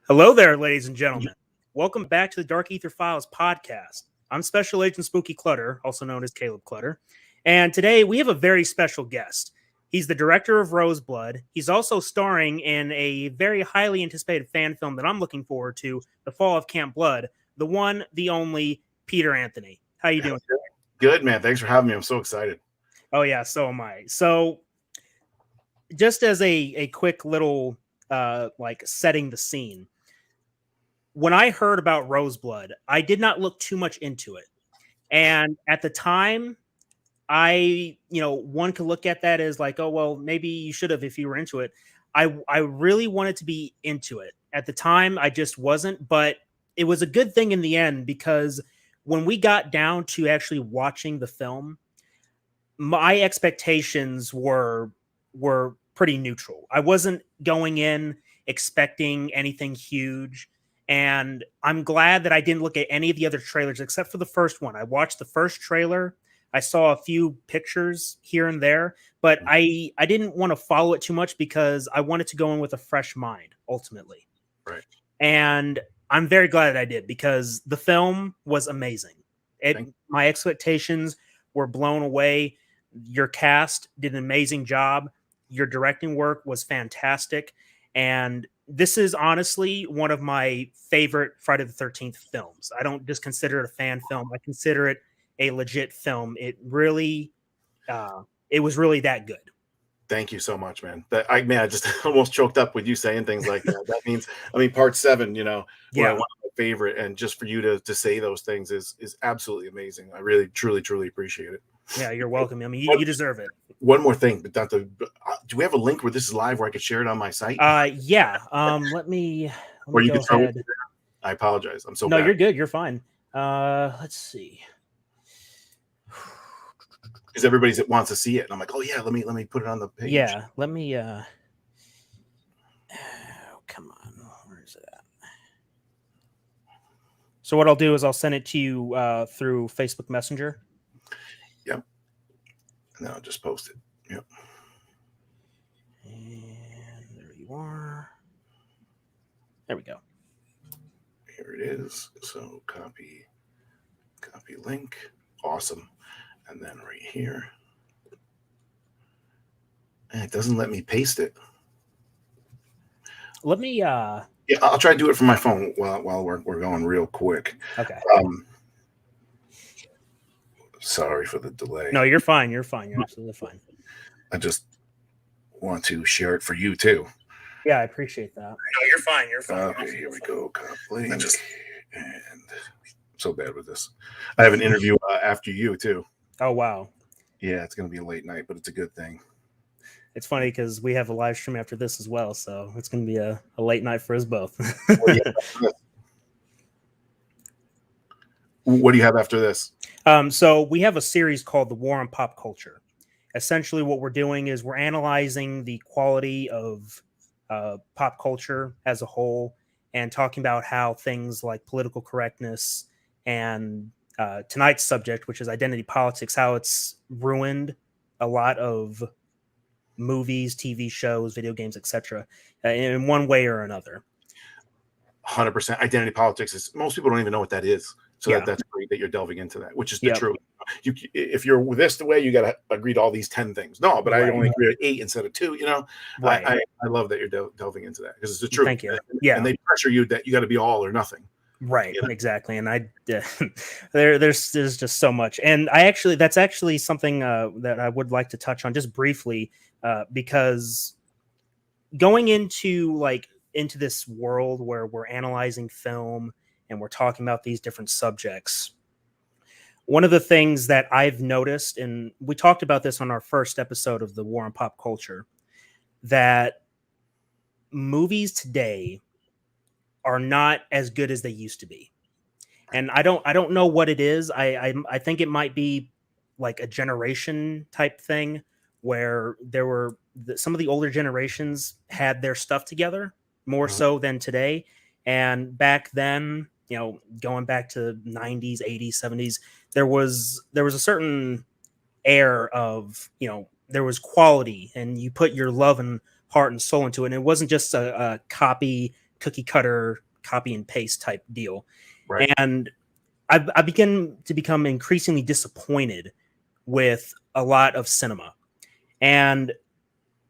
Hello there, ladies and gentlemen. Welcome back to the Dark Aether Files podcast. I'm Special Agent Spooky Clutter, also known as Caleb Clutter. And today we have a very special guest. He's the director of Roseblood. He's also starring in a very highly anticipated fan film that I'm looking forward to, The Fall of Camp Blood, the one, the only, Peter Anthony. How you doing? Good, man. Thanks for having me. I'm so excited. Oh, yeah, so am I. So just as a quick little setting the scene, when I heard about Roseblood, I did not look too much into it. And at the time, one could look at that as like, oh, well, maybe you should have if you were into it. I really wanted to be into it. At the time, I just wasn't, but it was a good thing in the end because when we got down to actually watching the film, my expectations were pretty neutral. I wasn't going in expecting anything huge. And I'm glad that I didn't look at any of the other trailers except for the first one. I watched the first trailer. I saw a few pictures here and there, but I didn't want to follow it too much because I wanted to go in with a fresh mind, ultimately. Right. And I'm very glad that I did because the film was amazing. My expectations were blown away. Your cast did an amazing job. Your directing work was fantastic. And this is honestly one of my favorite Friday the 13th films. I don't just consider it a fan film. I consider it a legit film. It really, it was really that good. Thank you so much, man. I just almost choked up with you saying things like that. That means, part 7, one of my favorite, and just for you to say those things is absolutely amazing. I really, truly, truly appreciate it. Yeah, you're welcome. I mean, you deserve it. One more thing, but do we have a link where this is live where I could share it on my site? Yeah. Let me or you go can throw ahead. it. I apologize. I'm so no, bad. You're good. You're fine. Let's see. Because everybody wants to see it, and I'm like, oh yeah, let me put it on the page. Yeah, let me. Oh, come on, where is it at? So what I'll do is I'll send it to you through Facebook Messenger. Yep. And then I'll just post it. Yep. And there you are. There we go. Here it is. So copy link. Awesome. And then right here. And it doesn't let me paste it. Let me yeah, I'll try to do it from my phone while we're going real quick. Okay. Sorry for the delay. No, you're fine. You're fine. You're absolutely fine. I just want to share it for you too. Yeah, I appreciate that. No, you're fine. You're fine. Okay, here we go. And I'm so bad with this. I have an interview after you too. Oh, wow. Yeah, it's going to be a late night, but it's a good thing. It's funny because we have a live stream after this as well, so it's going to be a late night for us both. What do you have after this? So we have a series called The War on Pop Culture. Essentially, what we're doing is we're analyzing the quality of pop culture as a whole and talking about how things like political correctness and tonight's subject, which is identity politics, how it's ruined a lot of movies, TV shows, video games, etc. In one way or another. 100%. Identity politics is, most people don't even know what that is. So that's great that you're delving into that, which is the truth. If you're this the way, you got to agree to all these 10 things. No, but I only agree to 8 instead of 2. Right. I love that you're delving into that because it's the truth. Thank you. And they pressure you that you got to be all or nothing. Right. Exactly. And there's just so much. And that's actually something that I would like to touch on just briefly, because going into this world where we're analyzing film and we're talking about these different subjects, one of the things that I've noticed, and we talked about this on our first episode of the War on Pop Culture, that movies today are not as good as they used to be. And I don't know what it is. I think it might be like a generation type thing where some of the older generations had their stuff together more so than today. And back then, going back to 90s, 80s, 70s, there was a certain air of, there was quality and you put your love and heart and soul into it. And it wasn't just a copy cookie cutter copy and paste type deal. Right. And I begin to become increasingly disappointed with a lot of cinema. And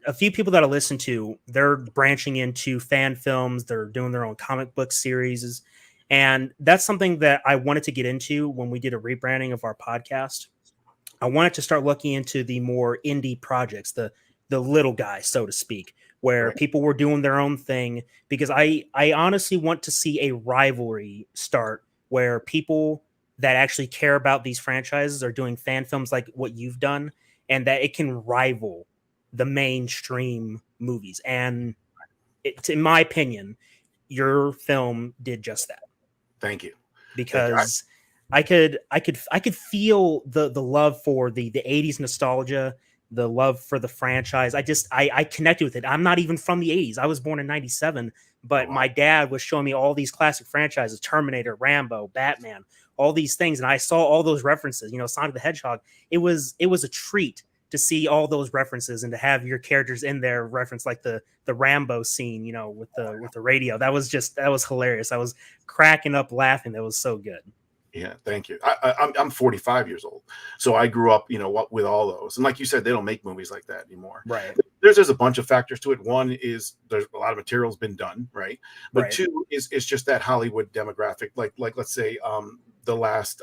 a few people that I listen to, they're branching into fan films, they're doing their own comic book series. And that's something that I wanted to get into when we did a rebranding of our podcast. I wanted to start looking into the more indie projects, the little guys, so to speak, where Right. people were doing their own thing. Because I honestly want to see a rivalry start where people that actually care about these franchises are doing fan films like what you've done, and that it can rival the mainstream movies. And in my opinion, your film did just that. Thank you. Because I could feel the love for the 80s nostalgia, the love for the franchise. I connected with it. I'm not even from the 80s. I was born in 97, but my dad was showing me all these classic franchises, Terminator, Rambo, Batman, all these things, and I saw all those references, Sonic the Hedgehog. It was a treat to see all those references and to have your characters in there reference, like the Rambo scene, with the radio. That was hilarious. I was cracking up laughing. That was so good. Yeah, thank you. I'm 45 years old, so I grew up, with all those. And like you said, they don't make movies like that anymore. Right. There's a bunch of factors to it. One is there's a lot of material's been done, right? But Right. two is just that Hollywood demographic. Like let's say the last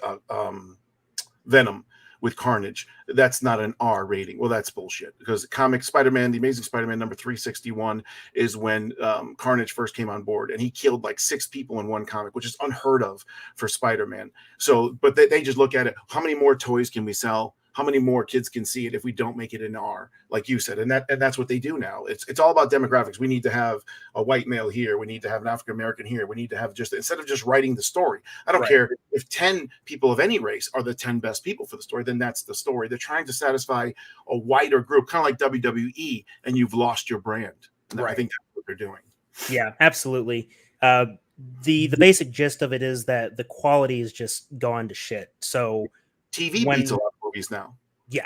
Venom with Carnage, that's not an R rating. Well, that's bullshit, because comic Spider-Man, the Amazing Spider-Man number 361 is when Carnage first came on board, and he killed like 6 people in one comic, which is unheard of for Spider-Man. So, but they just look at it. How many more toys can we sell? How many more kids can see it if we don't make it an R, like you said? And that's what they do now. It's all about demographics. We need to have a white male here. We need to have an African American here. We need to have instead of just writing the story. I don't care if 10 people of any race are the 10 best people for the story, then that's the story. They're trying to satisfy a wider group, kind of like WWE, and you've lost your brand. And I think that's what they're doing. Yeah, absolutely. The basic gist of it is that the quality is just gone to shit. So TV beats a lot of movies now. Yeah.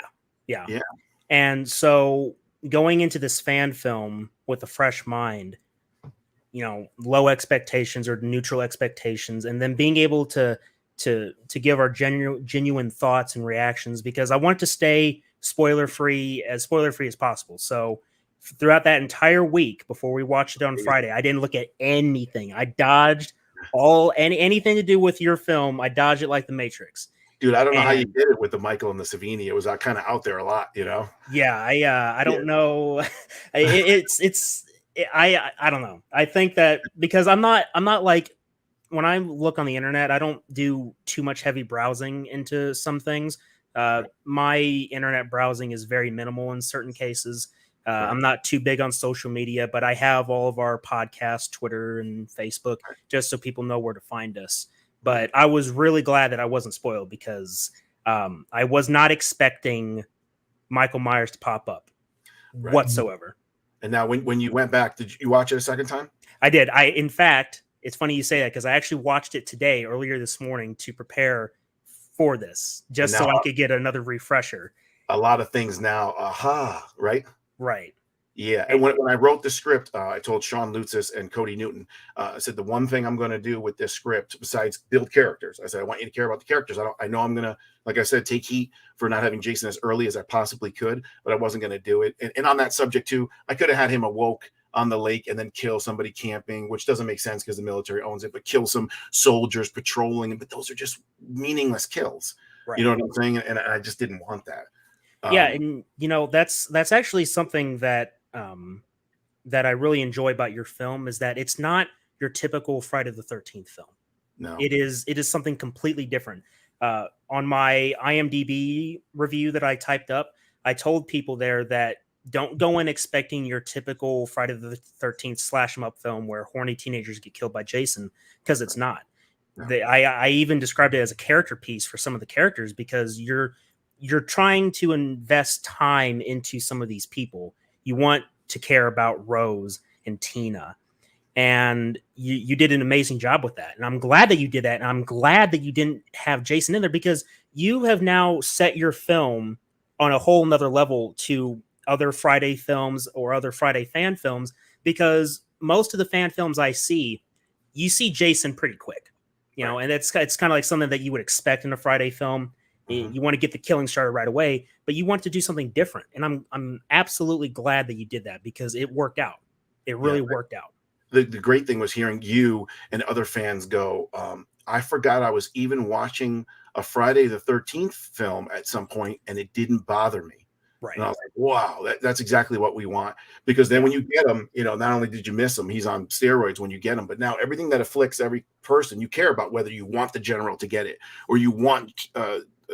And so going into this fan film with a fresh mind, low expectations or neutral expectations, and then being able to give our genuine thoughts and reactions, because I want to stay spoiler free as possible. So throughout that entire week before we watched it on Friday, I didn't look at anything. I dodged anything to do with your film. I dodged it like the Matrix. Dude, I don't know how you did it with the Michael and the Savini. It was kind of out there a lot, Yeah, I don't know. I don't know. I think that because I'm not like, when I look on the internet, I don't do too much heavy browsing into some things. My internet browsing is very minimal in certain cases. I'm not too big on social media, but I have all of our podcasts, Twitter and Facebook, just so people know where to find us. But I was really glad that I wasn't spoiled, because I was not expecting Michael Myers to pop up whatsoever. And now when you went back, did you watch it a second time? I did. In fact, it's funny you say that, because I actually watched it today, earlier this morning, to prepare for this, just so I could get another refresher. A lot of things now. Right? Right. Yeah, and when I wrote the script, I told Sean Lutzis and Cody Newton, I said, the one thing I'm going to do with this script, besides build characters, I said, I want you to care about the characters. I know I'm going to, like I said, take heat for not having Jason as early as I possibly could, but I wasn't going to do it. And on that subject too, I could have had him awoke on the lake and then kill somebody camping, which doesn't make sense because the military owns it, but kill some soldiers patrolling. But those are just meaningless kills. Right. You know what I'm saying? And I just didn't want that. Yeah, and that's actually something that that I really enjoy about your film, is that it's not your typical Friday the 13th film. No, it is something completely different. On my IMDb review that I typed up, I told people there that don't go in expecting your typical Friday the 13th slash 'em up film where horny teenagers get killed by Jason, because it's not. No. I even described it as a character piece for some of the characters, because you're trying to invest time into some of these people. You want to care about Rose and Tina, and you did an amazing job with that. And I'm glad that you did that. And I'm glad that you didn't have Jason in there, because you have now set your film on a whole nother level to other Friday films or other Friday fan films, because most of the fan films I see, you see Jason pretty quick, and it's kind of like something that you would expect in a Friday film. You want to get the killing started right away, but you want to do something different. And I'm absolutely glad that you did that, because it worked out. It really worked out. The great thing was hearing you and other fans go, I forgot I was even watching a Friday the 13th film at some point, and it didn't bother me. Right. And I was like, wow, that's exactly what we want. Because then when you get him, not only did you miss him, he's on steroids when you get him, but now everything that afflicts every person, you care about whether you want the general to get it, or you want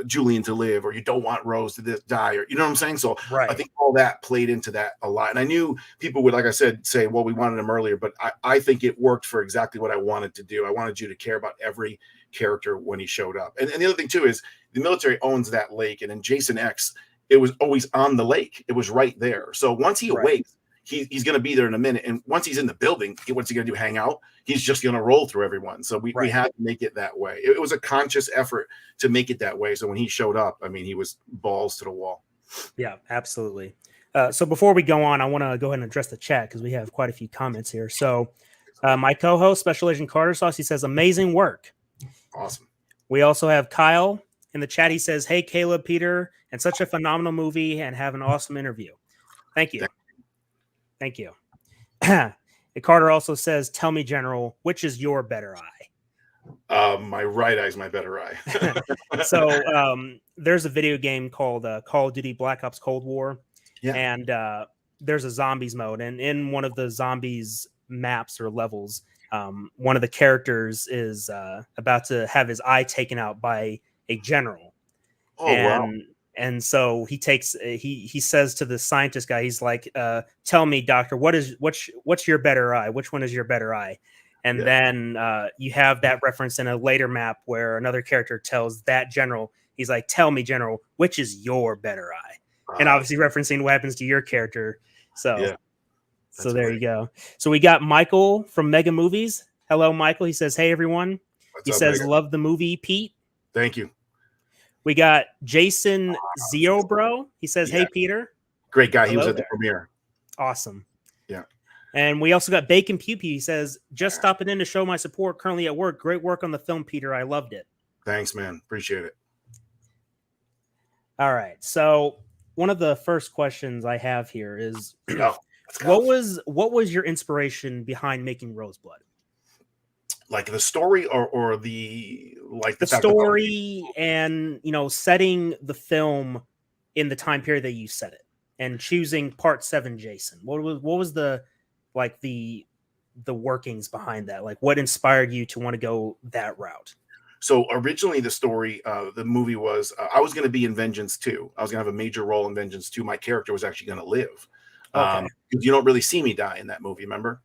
Julian to live, or you don't want Rose to die, or you know what I'm saying? So I think all that played into that a lot. And I knew people would, like I said, say, well, we wanted him earlier, but I think it worked for exactly what I wanted to do. I wanted you to care about every character when he showed up. And the other thing too is the military owns that lake, and in Jason X, it was always on the lake. It was right there. So once he awakes, he's going to be there in a minute. And once he's in the building, what's he going to do? Hang out? He's just going to roll through everyone. So we had to make it that way. It was a conscious effort to make it that way. So when he showed up, I mean, he was balls to the wall. Yeah, absolutely. So before we go on, I want to go ahead and address the chat, because we have quite a few comments here. So my co-host, Special Agent Carter Sauce, he says, amazing work. Awesome. We also have Kyle in the chat. He says, hey, Caleb, Peter, and such a phenomenal movie, and have an awesome interview. Thank you. Thank you. Carter also says, tell me, General, which is your better eye? My right eye is my better eye. So there's a video game called Call of Duty Black Ops Cold War. Yeah. And there's a zombies mode. And in one of the zombies maps or levels, one of the characters is about to have his eye taken out by a general. Oh, wow. And so he takes he says to the scientist guy, he's like, tell me, doctor, what's your better eye? Which one is your better eye? And then you have that reference in a later map where another character tells that general, he's like, tell me, General, which is your better eye? And obviously referencing what happens to your character. So so there you go. So we got Michael from Mega Movies. Hello, Michael. He says, hey, everyone. He says, Mega? Love the movie, Pete. Thank you. We got Jason Zero Bro. He says, hey, Peter. Great guy. He was at the premiere. Awesome. Yeah. And we also got Bacon Pew Pew. He says, just stopping in to show my support. Currently at work. Great work on the film, Peter. I loved it. Thanks, man. Appreciate it. All right. So one of the first questions I have here is, what was your inspiration behind making Roseblood? Like the story or the story and setting the film in the time period that you set it, and choosing Part 7 Jason. What was the workings behind that? Like, what inspired you to want to go that route? So originally the story, the movie was, I was going to be in Vengeance 2. I was going to have a major role in Vengeance 2. My character was actually going to live. Because you don't really see me die in that movie, remember?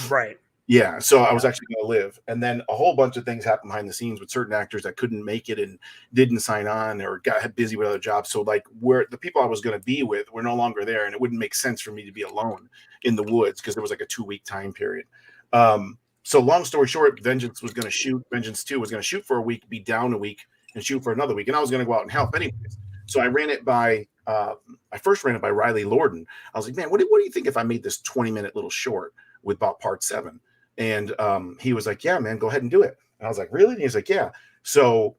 Right. Yeah, so I was actually going to live. And then a whole bunch of things happened behind the scenes with certain actors that couldn't make it and didn't sign on or got busy with other jobs. So the people I was going to be with were no longer there, and it wouldn't make sense for me to be alone in the woods because there was like a 2-week time period. So long story short, Vengeance 2 was going to shoot for a week, be down a week, and shoot for another week. And I was going to go out and help anyways. So I ran it by, I first ran it by Riley Lorden. I was like, man, what do you think if I made this 20-minute little short with about Part 7? And he was like, yeah, man, go ahead and do it. And I was like, really? And he was like, yeah. So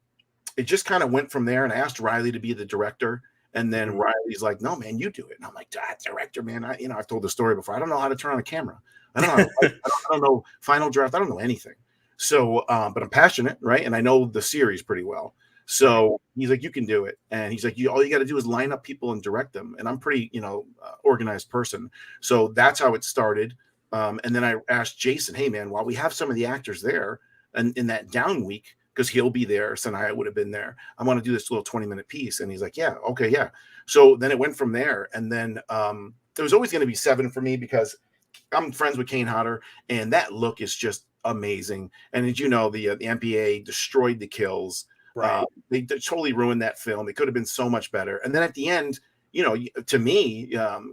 it just kind of went from there. And I asked Riley to be the director. And then Riley's like, no, man, you do it. And I'm like, director, man. I've told the story before. I don't know how to turn on a camera. I don't know final draft. I don't know anything. So, but I'm passionate, right? And I know the series pretty well. So he's like, you can do it. And he's like, all you got to do is line up people and direct them. And I'm pretty, organized person. So that's how it started. And then I asked Jason, hey, man, while we have some of the actors there and in that down week, because he'll be there, Sanaya would have been there, I want to do this little 20-minute piece. And he's like, yeah, okay, yeah. So then it went from there. And then there was always going to be 7 for me because I'm friends with Kane Hodder, and that look is just amazing. And as you know, the MPA destroyed the kills. Right. They totally ruined that film. It could have been so much better. And then at the end, to me,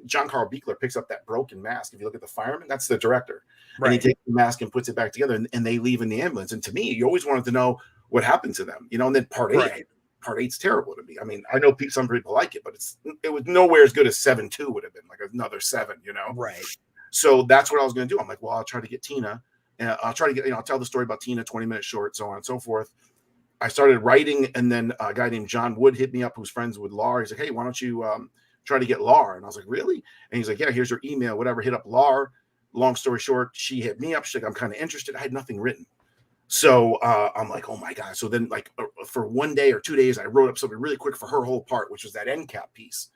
John Carl Buechler picks up that broken mask. If you look at the fireman, that's the director. Right. And he takes the mask and puts it back together, and they leave in the ambulance. And to me, you always wanted to know what happened to them, and then Part 8, Part 8's terrible to me. I mean, I know some people like it, but it was nowhere as good as 7-2 would have been, like another 7, Right. So that's what I was going to do. I'm like, well, I'll try to get Tina, and I'll try to get, I'll tell the story about Tina, 20 minutes short, so on and so forth. I started writing, and then a guy named John Wood hit me up, who's friends with Laura. He's like, hey, why don't you try to get Laura? And I was like, really? And he's like, yeah, here's her email, whatever. Hit up Laura. Long story short, she hit me up. She's like, I'm kind of interested. I had nothing written. So I'm like, oh my God. So then like for 1 day or 2 days, I wrote up something really quick for her whole part, which was that end cap piece.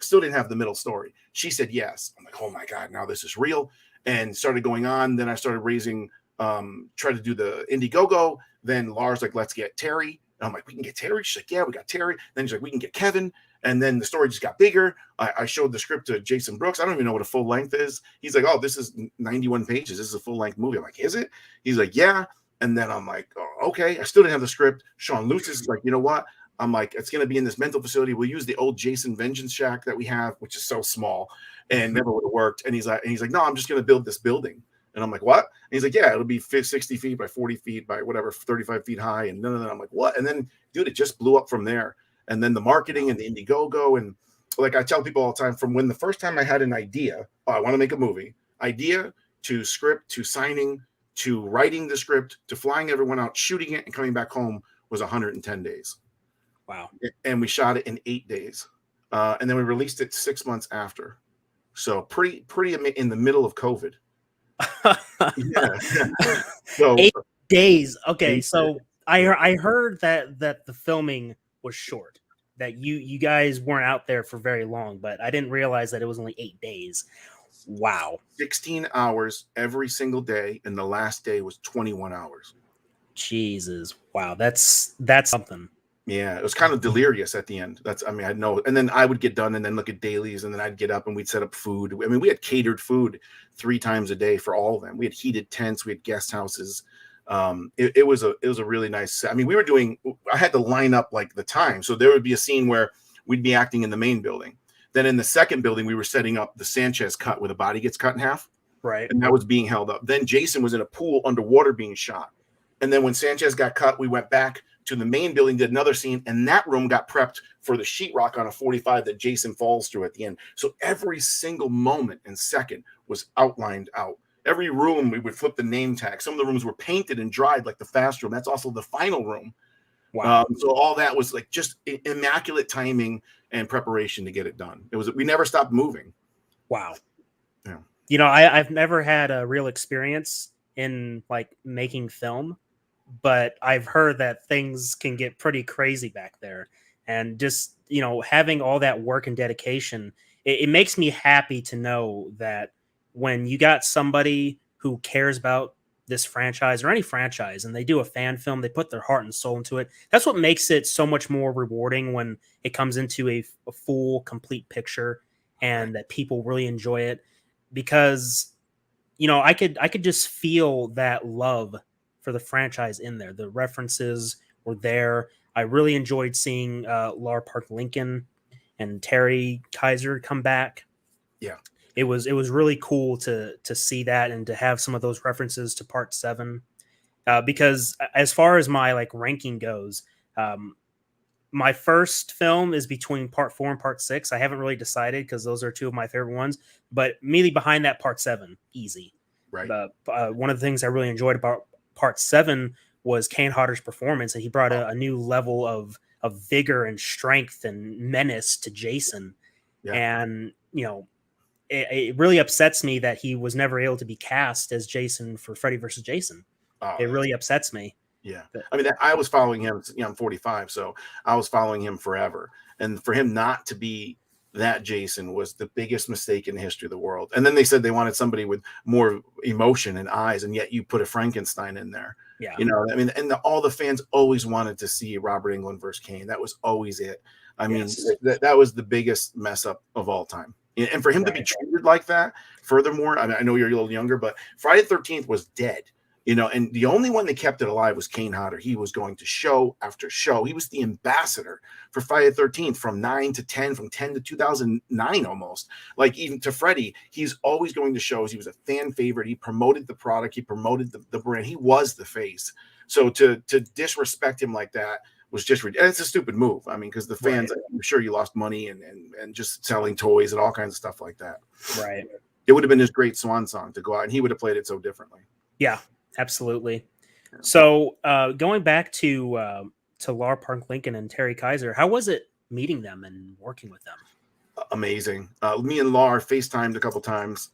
Still didn't have the middle story. She said yes. I'm like, oh my God, now this is real. And started going on. Then I started raising, tried to do the Indiegogo. Then Lars like, let's get Terry. And I'm like, we can get Terry. She's like, yeah, we got Terry. Then he's like, we can get Kevin. And then the story just got bigger. I showed the script to Jason Brooks. I don't even know what a full length is. He's like, oh, this is 91 pages. This is a full length movie. I'm like, is it? He's like, yeah. And then I'm like, oh, okay. I still didn't have the script. Sean Lucis is like, you know what? I'm like, it's going to be in this mental facility. We'll use the old Jason Vengeance Shack that we have, which is so small and never would have worked. And he's like, no, I'm just going to build this building. And I'm like, what? And he's like, yeah, it'll be 60 feet by 40 feet by whatever, 35 feet high. And then I'm like, what? And then, dude, it just blew up from there. And then the marketing and the Indiegogo. And like I tell people all the time, from when the first time I had an idea, oh, I want to make a movie, idea to script to signing to writing the script to flying everyone out, shooting it, and coming back home was 110 days. Wow. And we shot it in 8 days. And then we released it 6 months after. So pretty in the middle of COVID. Yeah. So 8 days. Okay. So I heard that the filming was short, that you guys weren't out there for very long, but I didn't realize that it was only 8 days. Wow. 16 hours every single day, and the last day was 21 hours. Jesus. Wow. That's something. Yeah, it was kind of delirious at the end. I know. And then I would get done and then look at dailies, and then I'd get up and we'd set up food. I mean, we had catered food 3 times a day for all of them. We had heated tents, we had guest houses. It was a really nice. I mean, I had to line up like the time. So there would be a scene where we'd be acting in the main building. Then in the second building, we were setting up the Sanchez cut where the body gets cut in half. Right. And that was being held up. Then Jason was in a pool underwater being shot. And then when Sanchez got cut, we went back to the main building, did another scene, and that room got prepped for the sheetrock on a 45 that Jason falls through at the end. So every single moment and second was outlined out. Every room, we would flip the name tag. Some of the rooms were painted and dried, like the fast room. That's also the final room. Wow. So all that was like just immaculate timing and preparation to get it done. We never stopped moving. Wow. Yeah. You know, I've never had a real experience in like making film, but I've heard that things can get pretty crazy back there. And just, you know, having all that work and dedication, it makes me happy to know that when you got somebody who cares about this franchise or any franchise and they do a fan film, they put their heart and soul into it. That's what makes it so much more rewarding when it comes into a full, complete picture and that people really enjoy it. Because, you know, I could just feel that love for the franchise in there. The references were there. I really enjoyed seeing Lar Park Lincoln and Terry Kaiser come back. Yeah. It was really cool to see that and to have some of those references to Part 7. Because as far as my like ranking goes, my first film is between Part 4 and Part 6. I haven't really decided because those are 2 of my favorite ones. But immediately behind that, Part 7, easy. Right. One of the things I really enjoyed about Part 7 was Kane Hodder's performance, and he brought a new level of vigor and strength and menace to Jason. Yeah. And, you know, it really upsets me that he was never able to be cast as Jason for Freddy versus Jason. It really upsets me. Yeah. I mean, I was following him, you know, I'm 45, so I was following him forever. And for him not to be that Jason was the biggest mistake in the history of the world. And then they said they wanted somebody with more emotion and eyes, and yet you put a Frankenstein in there. Yeah. You know, I mean, and all the fans always wanted to see Robert Englund versus Kane. That was always it. I mean, that was the biggest mess up of all time. And for him to be treated like that, furthermore, I know you're a little younger, but Friday the 13th was dead. You know, and the only one that kept it alive was Kane Hodder. He was going to show after show. He was the ambassador for Friday the 13th from 9 to 10, from 10 to 2009 almost. Like even to Freddy, he's always going to shows. He was a fan favorite. He promoted the product. He promoted the brand. He was the face. So to disrespect him like that was just ridiculous. And it's a stupid move. I mean, because the fans, I'm sure you lost money and just selling toys and all kinds of stuff like that. Right. it would have been his great swan song to go out, and he would have played it so differently. Yeah, absolutely. Yeah. So going back to Laura Park Lincoln and Terry Kaiser, how was it meeting them and working with them? Amazing. Me and Laura FaceTimed a couple times,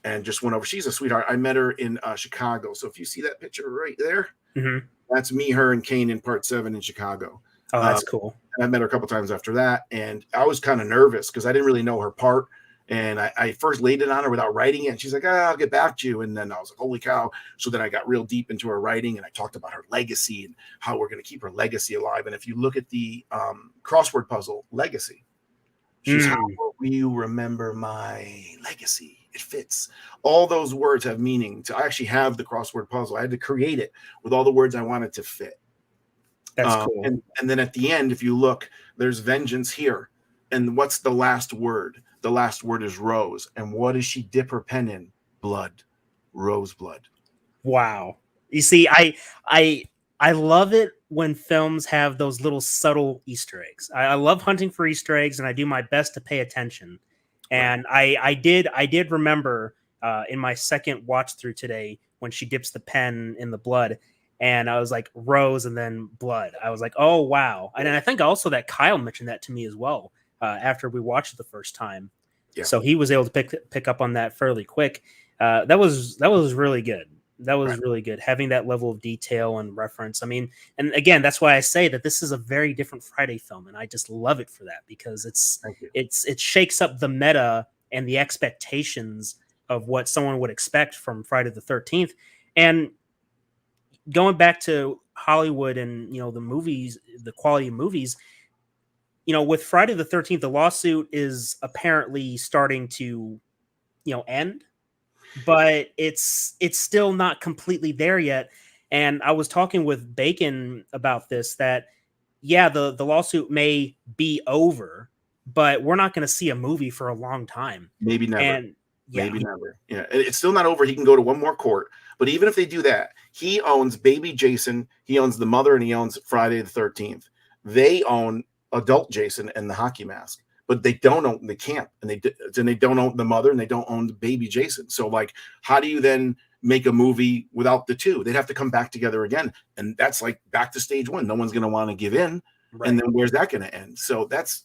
and just went over. She's a sweetheart. I met her in Chicago. So if you see that picture right there, that's me, her, and Kane in Part 7 in Chicago. Oh, that's cool. And I met her a couple times after that, and I was kind of nervous because I didn't really know her part. And I first laid it on her without writing it. And she's like, I'll get back to you. And then I was like, holy cow. So then I got real deep into her writing, and I talked about her legacy and how we're going to keep her legacy alive. And if you look at the crossword puzzle, legacy, she's how will you remember my legacy? It fits. All those words have meaning. I actually have the crossword puzzle. I had to create it with all the words I wanted to fit. That's cool. And then at the end, if you look, there's vengeance here. And what's the last word? The last word is rose. And what does she dip her pen in? Blood. Rose blood. Wow. You see, I love it when films have those little subtle Easter eggs. I love hunting for Easter eggs, and I do my best to pay attention. And I did remember in my second watch through today when she dips the pen in the blood, and I was like rose and then blood. I was like, oh wow. And I think also that Kyle mentioned that to me as well after we watched it the first time. Yeah. So he was able to pick up on that fairly quick. That was really good. That was really good, having that level of detail and reference. I mean, and again, that's why I say that this is a very different Friday film, and I just love it for that, because it shakes up the meta and the expectations of what someone would expect from Friday the 13th. And going back to Hollywood and the movies, the quality of movies, with Friday the 13th, the lawsuit is apparently starting to end. But it's still not completely there yet. And I was talking with Bacon about this, that the lawsuit may be over, but we're not going to see a movie for a long time. Maybe never. And maybe never. Yeah, it's still not over. He can go to one more court. But even if they do that, he owns Baby Jason, he owns the mother, and he owns Friday the 13th. They own adult Jason and the hockey mask. But they don't own the camp, and they don't own the mother, and they don't own the baby Jason. So, like, how do you then make a movie without the two? They'd have to come back together again, and that's like back to stage one. No one's going to want to give in, and then where's that going to end? So that's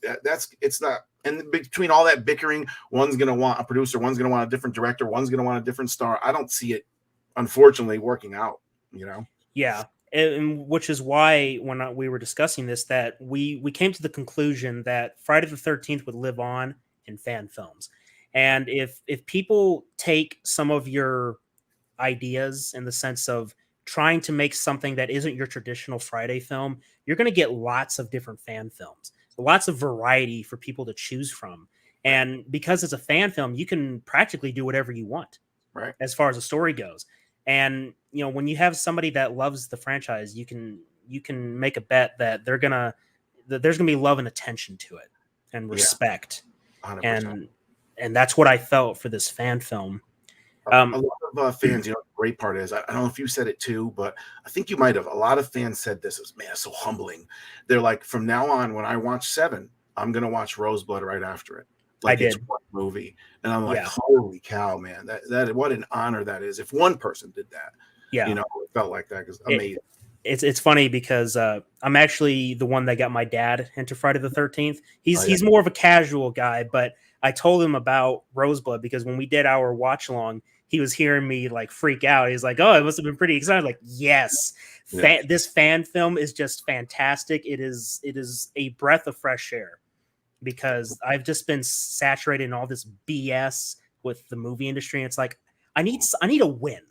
it's not. And between all that bickering, one's going to want a producer, one's going to want a different director, one's going to want a different star. I don't see it, unfortunately, working out. Yeah. And which is why when we were discussing this, that we came to the conclusion that Friday the 13th would live on in fan films. And if people take some of your ideas in the sense of trying to make something that isn't your traditional Friday film, you're going to get lots of different fan films, lots of variety for people to choose from. And because it's a fan film, you can practically do whatever you want, as far as the story goes. And when you have somebody that loves the franchise, you can make a bet that there's gonna be love and attention to it and respect. 100%. And that's what I felt for this fan film. A lot of fans, the great part is, I don't know if you said it too, but I think you might have. A lot of fans said this is, man, it's so humbling. They're like, from now on, when I watch 7, I'm gonna watch Roseblood right after it. Like, it's one movie, and I'm like, holy cow, man! That what an honor that is. If one person did that, it felt like that. Because amazing. It's funny because I'm actually the one that got my dad into Friday the 13th. He's more of a casual guy, but I told him about Roseblood because when we did our watch along, he was hearing me like freak out. He's like, "Oh, it must have been pretty exciting." Like, yes, this fan film is just fantastic. It is a breath of fresh air. Because I've just been saturated in all this BS with the movie industry. And it's like, I need a win.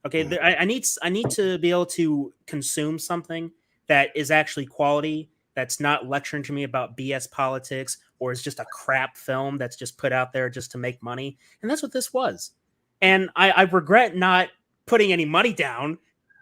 Okay. I need to be able to consume something that is actually quality, that's not lecturing to me about BS politics, or is just a crap film that's just put out there just to make money. And that's what this was. And I regret not putting any money down.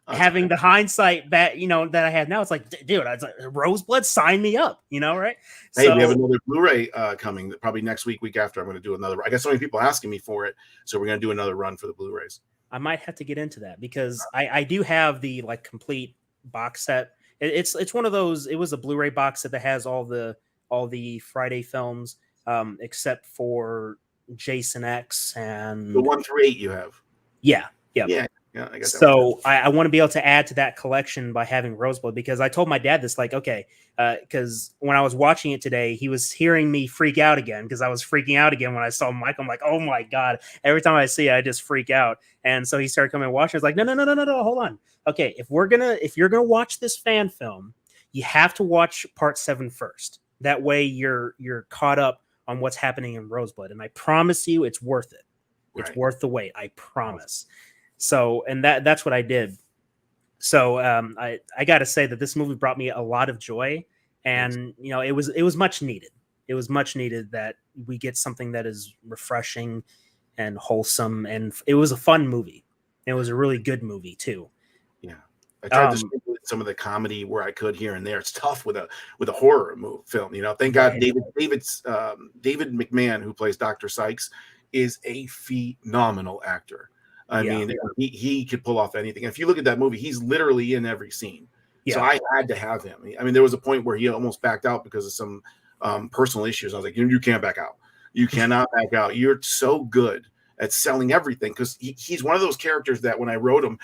Having the hindsight that I have now, it's like, dude, I was like, Roseblood, sign me up, right? Hey, we have another Blu-ray coming probably next week after. I'm going to do another. I got so many people asking me for it, so we're going to do another run for the Blu-rays. I might have to get into that because I do have the like complete box set. It's one of those. It was a Blu-ray box set that has all the Friday films, except for Jason X The and 1 through 8 you have. yeah, yep. Yeah, yeah, I got that. So I want to be able to add to that collection by having Roseblood, because I told my dad this, like, okay, because when I was watching it today, he was hearing me freak out again, because I was freaking out again when I saw Michael. I'm like, oh my God. Every time I see it, I just freak out. And so he started coming and watching. I was like, no, hold on. Okay, if you're gonna watch this fan film, you have to watch part 7 first. That way you're caught up on what's happening in Roseblood. And I promise you it's worth it. It's worth the wait. I promise. So, and that's what I did. So I got to say that this movie brought me a lot of joy, and it was much needed. It was much needed that we get something that is refreshing and wholesome, and it was a fun movie. It was a really good movie too. Yeah, I tried to sprinkle some of the comedy where I could here and there. It's tough with a horror film. Thank God David McMahon, who plays Dr. Sykes, is a phenomenal actor. I mean, he could pull off anything. If you look at that movie, he's literally in every scene. Yeah. So I had to have him. I mean, there was a point where he almost backed out because of some personal issues. I was like, you can't back out. You cannot back out. You're so good at selling everything, because he's one of those characters that when I wrote him,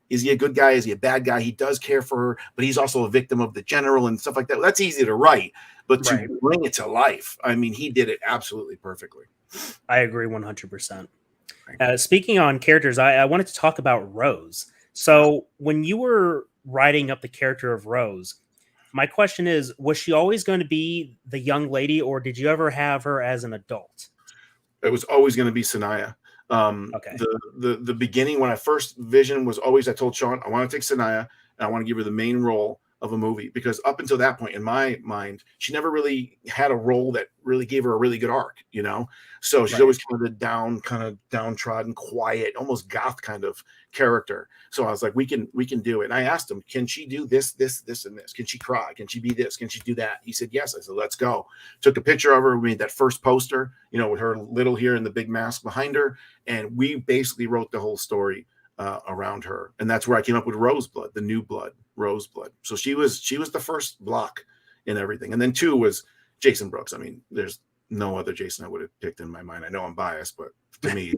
is he a good guy? Is he a bad guy? He does care for her, but he's also a victim of the general and stuff like that. That's easy to write, but to bring it to life, I mean, he did it absolutely perfectly. I agree 100%. Speaking on characters, I wanted to talk about Rose. So when you were writing up the character of Rose, my question is, was she always going to be the young lady, or did you ever have her as an adult? It was always going to be Sanaya. Okay. The beginning, when I first visioned, was always, I told Sean, I want to take Sanaya and I want to give her the main role of a movie, because up until that point in my mind, she never really had a role that really gave her a really good arc, so she's always kind of downtrodden, quiet, almost goth kind of character. So I was like, we can do it. And I asked him, can she do this and this? Can she cry? Can she be this? Can she do that? He said yes. I said, let's go. Took a picture of her. We made that first poster, with her little here and the big mask behind her, and we basically wrote the whole story around her. And that's where I came up with Roseblood, the new blood, Roseblood. So she was the first block in everything. And then 2 was Jason Brooks. I mean, there's no other Jason I would have picked in my mind. I know I'm biased, but to me,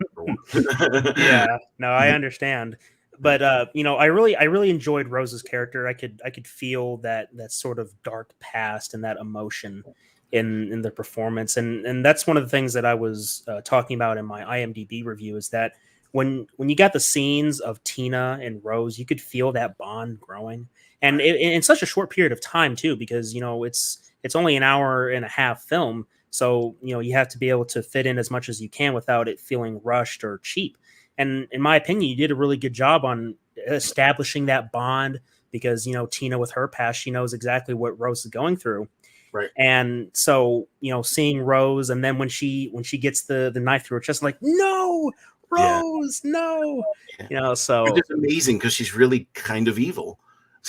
yeah, no, I understand. But I really enjoyed Rose's character. I could feel that sort of dark past and that emotion in the performance. And that's one of the things that I was talking about in my IMDb review, is that when you got the scenes of Tina and Rose, you could feel that bond growing, and in such a short period of time too, because it's only an hour and a half film, so you have to be able to fit in as much as you can without it feeling rushed or cheap. And in my opinion, you did a really good job on establishing that bond, because Tina, with her past, she knows exactly what Rose is going through. Right. And so seeing Rose, and then when she gets the knife through her chest, I'm like, no, Rose, no. So it's amazing, because she's really kind of evil,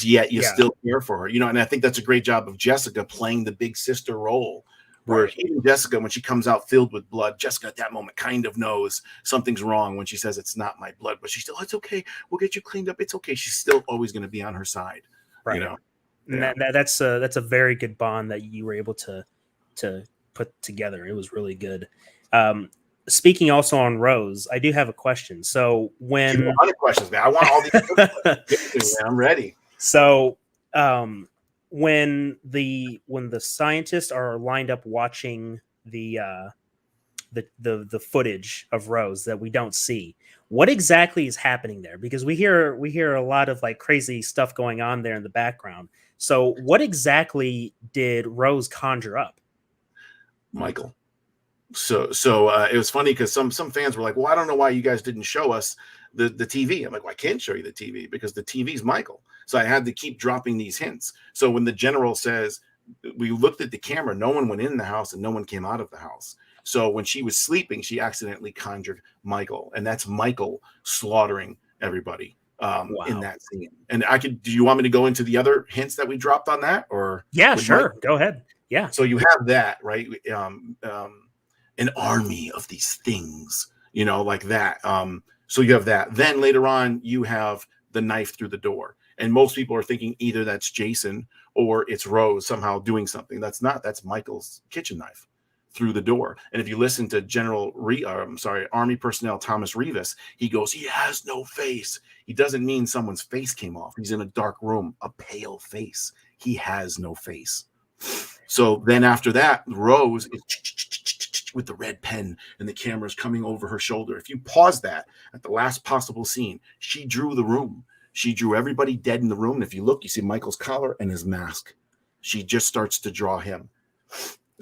yet you still care for her, and I think that's a great job of Jessica playing the big sister role, where even Jessica, when she comes out filled with blood, Jessica at that moment kind of knows something's wrong when she says, it's not my blood, but she's still, it's okay, we'll get you cleaned up, it's okay. She's still always going to be on her side, And that's a very good bond that you were able to put together. It was really good. Speaking also on Rose, I do have a question. So when a lot of questions, man. I want all these. I'm ready. So when the scientists are lined up watching the footage of Rose that we don't see, what exactly is happening there? Because we hear a lot of like crazy stuff going on there in the background. So what exactly did Rose conjure up? Michael. So it was funny, because some fans were like, well, I don't know why you guys didn't show us the TV. I'm like, well, I can't show you the TV because the TV's Michael. So I had to keep dropping these hints. So when the general says, we looked at the camera, no one went in the house and no one came out of the house. So when she was sleeping, she accidentally conjured Michael, and that's Michael slaughtering everybody in that scene. And do you want me to go into the other hints that we dropped on that, or? Yeah, sure. Go ahead. Yeah. So you have that, right? An army of these things, like that. So you have that. Then later on, you have the knife through the door. And most people are thinking either that's Jason or it's Rose somehow doing something. That's not. That's Michael's kitchen knife through the door. And if you listen to Army personnel Thomas Rivas, he goes, he has no face. He doesn't mean someone's face came off. He's in a dark room, a pale face. He has no face. So then after that, Rose is with the red pen and the camera's coming over her shoulder. If you pause that at the last possible scene, she drew the room. She drew everybody dead in the room. And if you look, you see Michael's collar and his mask. She just starts to draw him.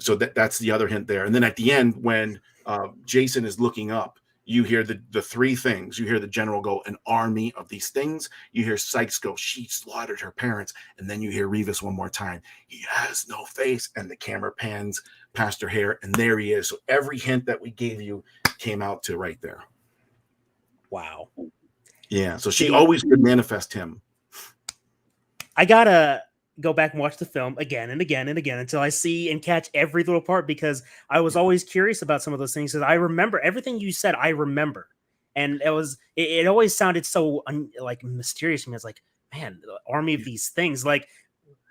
So that's the other hint there. And then at the end, when Jason is looking up, you hear the three things. You hear the general go, an army of these things. You hear Sykes go, she slaughtered her parents. And then you hear Rivas one more time. He has no face. And the camera pans past her hair. And there he is. So every hint that we gave you came out to right there. Wow. Yeah. So she always could manifest him. I gotta go back and watch the film again and again and again until I see and catch every little part, because I was always curious about some of those things. Because I remember everything you said. I remember, and it always sounded so like mysterious to me. It's like, man, the army of these things. Like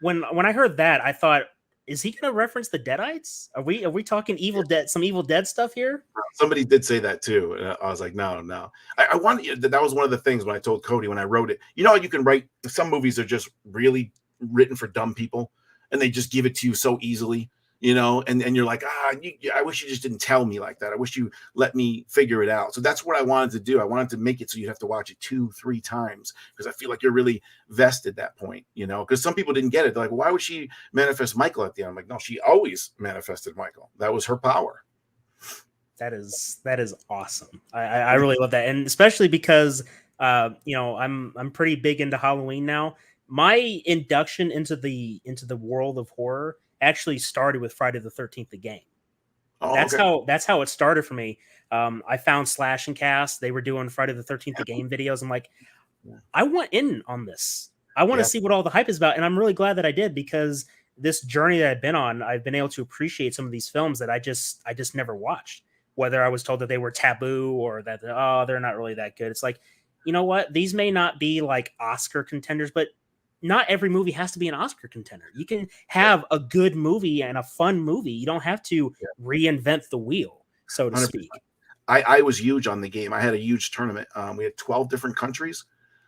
when I heard that, I thought, is he going to reference the Deadites? Are we talking Evil Dead? Some Evil Dead stuff here? Somebody did say that too. And I was like, no. I wanted that was one of the things when I told Cody when I wrote it. You know, you can write. Some movies are just really written for dumb people, and they just give it to you so easily, you know, and you're like, I wish you just didn't tell me like that. I wish you let me figure it out. So that's what I wanted to do. I wanted to make it so you have to watch it 2-3 times, because I feel like you're really vested at that point, you know, because some people didn't get it. They're like, why would she manifest Michael at the end? I'm like, no, she always manifested Michael. That was her power. That is awesome. I really love that. And especially because, you know, I'm pretty big into Halloween now. My induction into the world of horror actually started with Friday the 13th, the game. Oh, that's how it started for me. I found Slash and Cast. They were doing Friday the 13th, the game videos. I'm like, I want in on this. I want to see what all the hype is about. And I'm really glad that I did, because this journey that I've been on, I've been able to appreciate some of these films that I just never watched. Whether I was told that they were taboo or that, they're not really that good. It's like, you know what? These may not be like Oscar contenders, but not every movie has to be an Oscar contender. You can have a good movie and a fun movie. You don't have to reinvent the wheel, so to 100%. speak. I was huge on the game. I had a huge tournament. We had 12 different countries.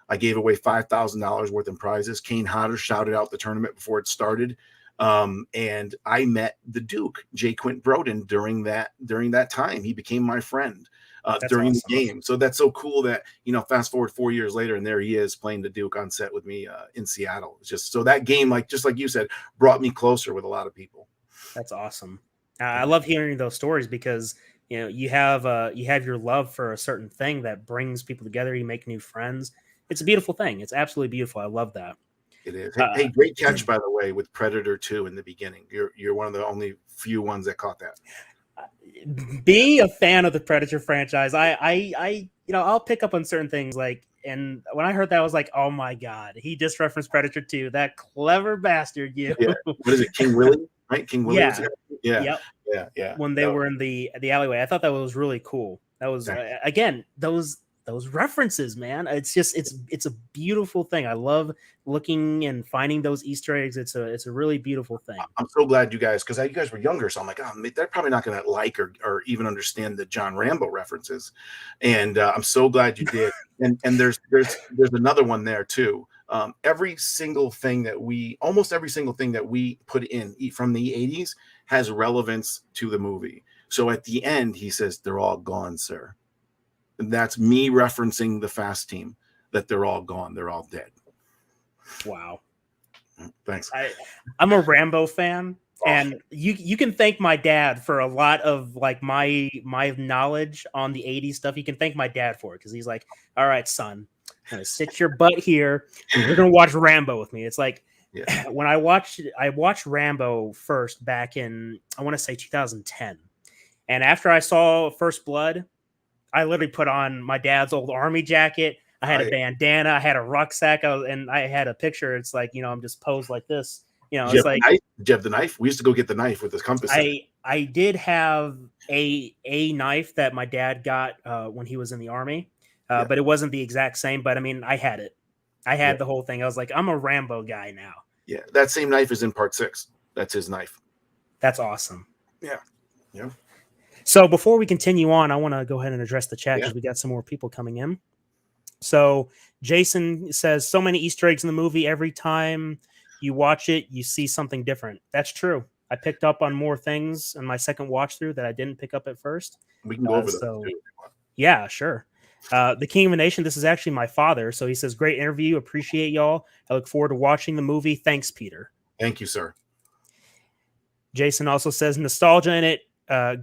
I gave away $5,000 worth in prizes. Kane Hodder shouted out the tournament before it started. And I met the Duke, J. Quint Broden, during that time. He became my friend during the game. So that's so cool that, you know, fast forward 4 years later, and there he is playing the Duke on set with me in Seattle. It's just so that game, just like you said, brought me closer with a lot of people. That's awesome. I love hearing those stories, because, you know, you have your love for a certain thing that brings people together. You make new friends. It's a beautiful thing. It's absolutely beautiful. I love that. It is. Hey, great catch, by the way, with Predator 2 in the beginning. You're one of the only few ones that caught that. Being a fan of the Predator franchise, I you know, I'll pick up on certain things, like, and when I heard that, I was like, oh my God, he just referenced Predator 2. That clever bastard, you. Yeah. What is it, King Willie? Right? King Willie. Yeah. Yep. Yeah. When they were in the alleyway, I thought that was really cool. That was again, those references, man. It's just it's a beautiful thing. I love looking and finding those Easter eggs. It's a really beautiful thing. I'm so glad you guys, because you guys were younger, so I'm like, they're probably not going to like or even understand the John Rambo references, and I'm so glad you did. And there's another one there too. Almost every single thing that we put in from the 80s has relevance to the movie. So at the end, he says, "They're all gone, sir." And that's me referencing the Fast Team, that they're all gone. They're all dead. Wow. Thanks. I'm a Rambo fan, and you can thank my dad for a lot of like my knowledge on the 80s stuff. You can thank my dad for it, because he's like, all right, son, I'm gonna sit your butt here. You're gonna watch Rambo with me. It's like, when I watched Rambo first back in, I want to say 2010. And after I saw First Blood, I literally put on my dad's old army jacket. I had a bandana. I had a rucksack. And I had a picture. It's like, you know, I'm just posed like this. You know, it's like, did you have the knife? We used to go get the knife with the compass. I did have a knife that my dad got when he was in the army, but it wasn't the exact same. But I mean, I had it. I had the whole thing. I was like, I'm a Rambo guy now. Yeah, that same knife is in part 6. That's his knife. That's awesome. Yeah. Yeah. So before we continue on, I want to go ahead and address the chat Yeah. because we got some more people coming in. So Jason says, so many Easter eggs in the movie. Every time you watch it, you see something different. That's true. I picked up on more things in my second watch through that I didn't pick up at first. We can go over those So too. yeah, sure. The King of a Nation, this is actually my father. So he says, great interview. Appreciate y'all. I look forward to watching the movie. Thanks, Peter. Thank you, sir. Jason also says nostalgia in it.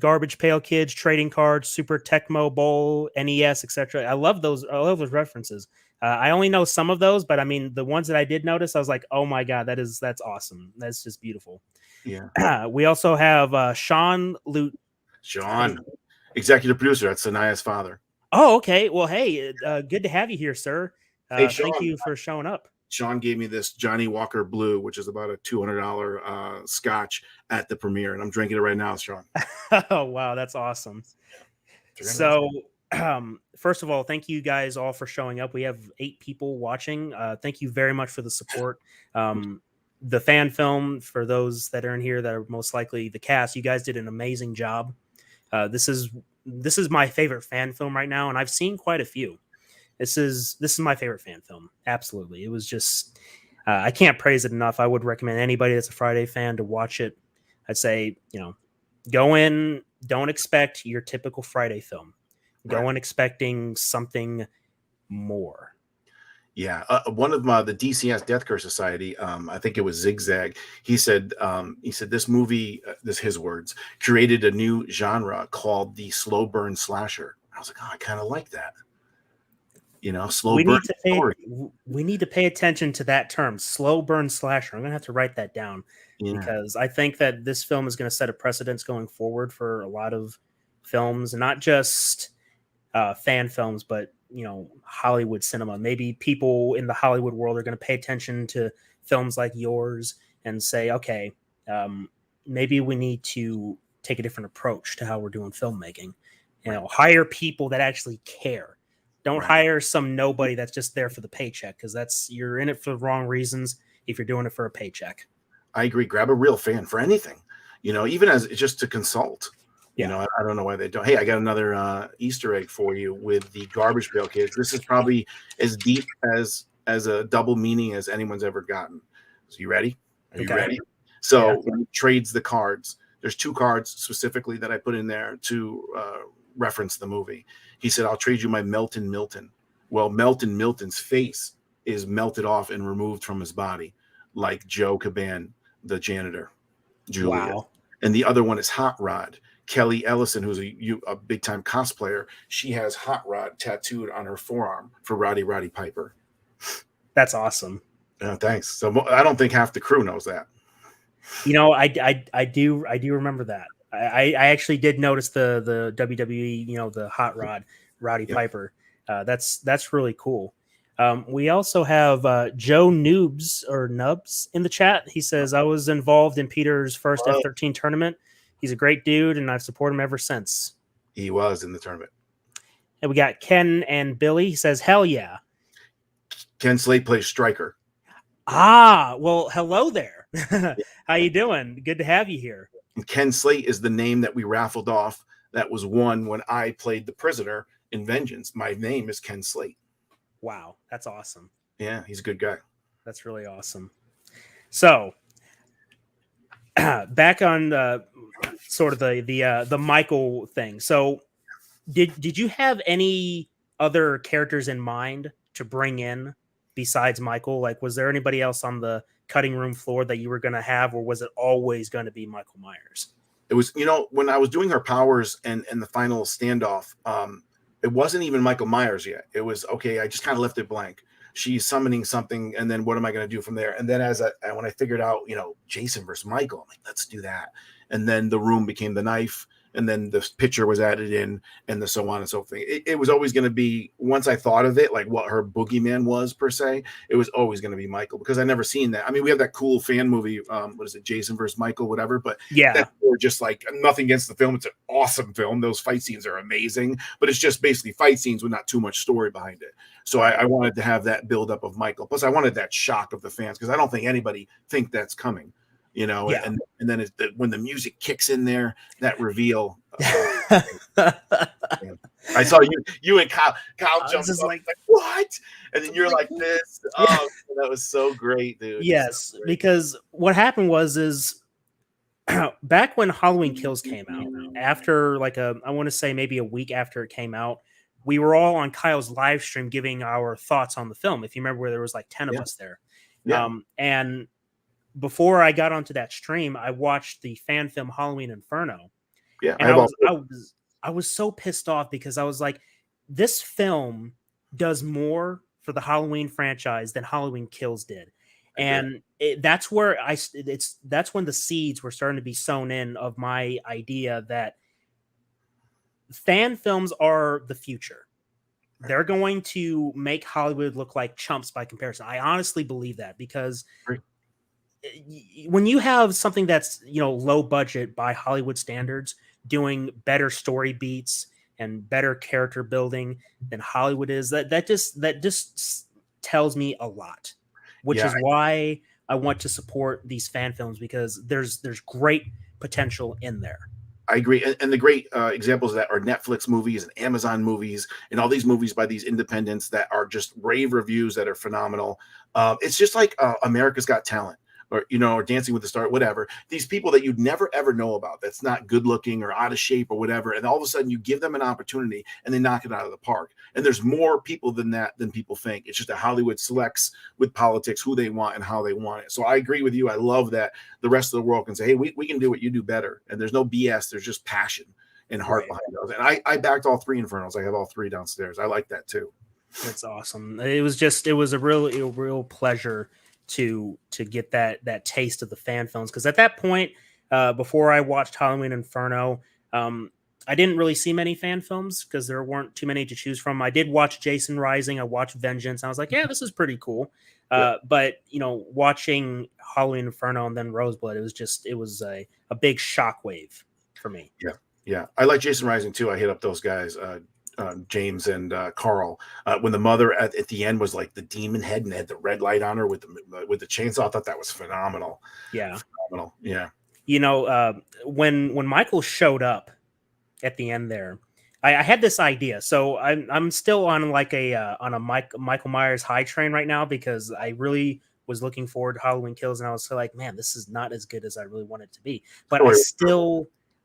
Garbage Pail Kids, trading cards, Super Tecmo Bowl, NES, etc. I love those. I love those references. I only know some of those, but I mean the ones that I did notice, I was like, oh my god, that's awesome. That's just beautiful. Yeah. We also have Sean Lute. Sean, executive producer. That's Sanaya's father. Oh, okay. Well, hey, good to have you here, sir. Hey, Thank Sean. you for showing up. Sean gave me this Johnny Walker Blue, which is about a $200 scotch at the premiere, and I'm drinking it right now, Sean. Oh, wow, that's awesome. So, first of all, thank you guys all for showing up. We have 8 people watching. Thank you very much for the support. The fan film, for those that are in here that are most likely the cast, you guys did an amazing job. This is my favorite fan film right now, and I've seen quite a few. This is my favorite fan film. Absolutely. It was just I can't praise it enough. I would recommend anybody that's a Friday fan to watch it. I'd say, go in, don't expect your typical Friday film. Go in expecting something more. Yeah, one of the DCS Death Curse Society, I think it was Zigzag. He said this movie, his words, created a new genre called the slow burn slasher. I was like, oh, I kind of like that. Slow burn story. We need to pay attention to that term, slow burn slasher. I'm gonna have to write that down because I think that this film is going to set a precedence going forward for a lot of films, not just fan films, but Hollywood cinema. Maybe people in the Hollywood world are going to pay attention to films like yours and say, okay, maybe we need to take a different approach to how we're doing filmmaking. Hire people that actually care. Don't hire some nobody that's just there for the paycheck, because you're in it for the wrong reasons if you're doing it for a paycheck. I agree. Grab a real fan for anything, even as just to consult. Yeah. I don't know why they don't. Hey, I got another Easter egg for you with the Garbage Pail Kids. This is probably as deep as a double meaning as anyone's ever gotten. So you ready? Are you ready? So when he trades the cards, there's 2 cards specifically that I put in there to reference the movie. He said, I'll trade you my Melton Milton. Well, Melton Milton's face is melted off and removed from his body, like Joe Caban, the janitor, Julia. Wow. And the other one is Hot Rod. Kelly Ellison, who's a big-time cosplayer, she has Hot Rod tattooed on her forearm for Roddy Piper. That's awesome. Thanks. So I don't think half the crew knows that. I do remember that. I actually did notice the WWE, the Hot Rod, Roddy Piper. That's really cool. We also have Joe Nubs in the chat. He says, I was involved in Peter's first F-13 tournament. He's a great dude, and I've supported him ever since. He was in the tournament. And we got Ken and Billy. He says, hell yeah. Ken Slate plays striker. Ah, well, hello there. How you doing? Good to have you here. And Ken Slate is the name that we raffled off. That was won when I played the prisoner in Vengeance. My name is Ken Slate. Wow, that's awesome. Yeah, he's a good guy. That's really awesome. So, back on sort of the Michael thing. So, did you have any other characters in mind to bring in besides Michael? Like, was there anybody else on the cutting room floor that you were going to have, or was it always going to be Michael Myers? It was, when I was doing her powers and the final standoff, it wasn't even Michael Myers yet. It was, okay, I just kind of left it blank. She's summoning something, and then what am I going to do from there? And then when I figured out, Jason versus Michael, I'm like, let's do that. And then the room became the knife, and then the picture was added in, and the so on and so forth. It was always going to be, once I thought of it, like what her boogeyman was per se, it was always going to be Michael, because I never seen that. I mean, we have that cool fan movie, what is it, Jason versus Michael, whatever, but that's just like, nothing against the film. It's an awesome film. Those fight scenes are amazing, but it's just basically fight scenes with not too much story behind it. So I wanted to have that buildup of Michael. Plus, I wanted that shock of the fans, because I don't think anybody think that's coming. you know, Yeah. and then when the music kicks in there, that reveal. I saw you and Kyle I was jumped just up like, like, what? And then you're like, like this. yeah. Oh, that was so great, dude. So Yes, great. because what happened is back when Halloween Kills came out, after like I want to say maybe a week after it came out, we were all on Kyle's live stream giving our thoughts on the film. If you remember, where there was like 10 of Yeah. us there. Yeah. And before I got onto that stream, I watched the fan film Halloween Inferno. Yeah. And I was so pissed off because I was like, this film does more for the Halloween franchise than Halloween Kills did. And that's where that's when the seeds were starting to be sown in of my idea that fan films are the future. They're going to make Hollywood look like chumps by comparison. I honestly believe that because when you have something that's, you know, low budget by Hollywood standards, doing better story beats and better character building than Hollywood is, that just tells me a lot, which is why I want to support these fan films, because there's great potential in there. I agree. And the great examples of that are Netflix movies and Amazon movies and all these movies by these independents that are just rave reviews that are phenomenal. It's just like America's Got Talent, or, you know, or Dancing with the Stars, whatever. These people that you'd never, ever know about, that's not good looking or out of shape or whatever. And all of a sudden you give them an opportunity and they knock it out of the park. And there's more people than that than people think. It's just that Hollywood selects with politics who they want and how they want it. So I agree with you. I love that the rest of the world can say, hey, we can do what you do better. And there's no BS. There's just passion and heart behind those. And I backed all three Infernos. I have all three downstairs. I like that too. That's awesome. It was a real pleasure to get that taste of the fan films, because at that point, before I watched Halloween Inferno, I didn't really see many fan films because there weren't too many to choose from. I did watch Jason Rising, I watched Vengeance, and I was like, yeah, this is pretty cool. But you know, watching Halloween Inferno and then Roseblood, it was a big shockwave for me. Yeah, I like Jason Rising too. I hit up those guys, James and Carl, when the mother at the end was like the demon head and had the red light on her with the chainsaw. I thought that was phenomenal. Yeah, phenomenal. Yeah. You know, when Michael showed up at the end there, I had this idea. So I'm still on like on a Michael Myers high train right now, because I really was looking forward to Halloween Kills, and I was like, man, this is not as good as I really want it to be. But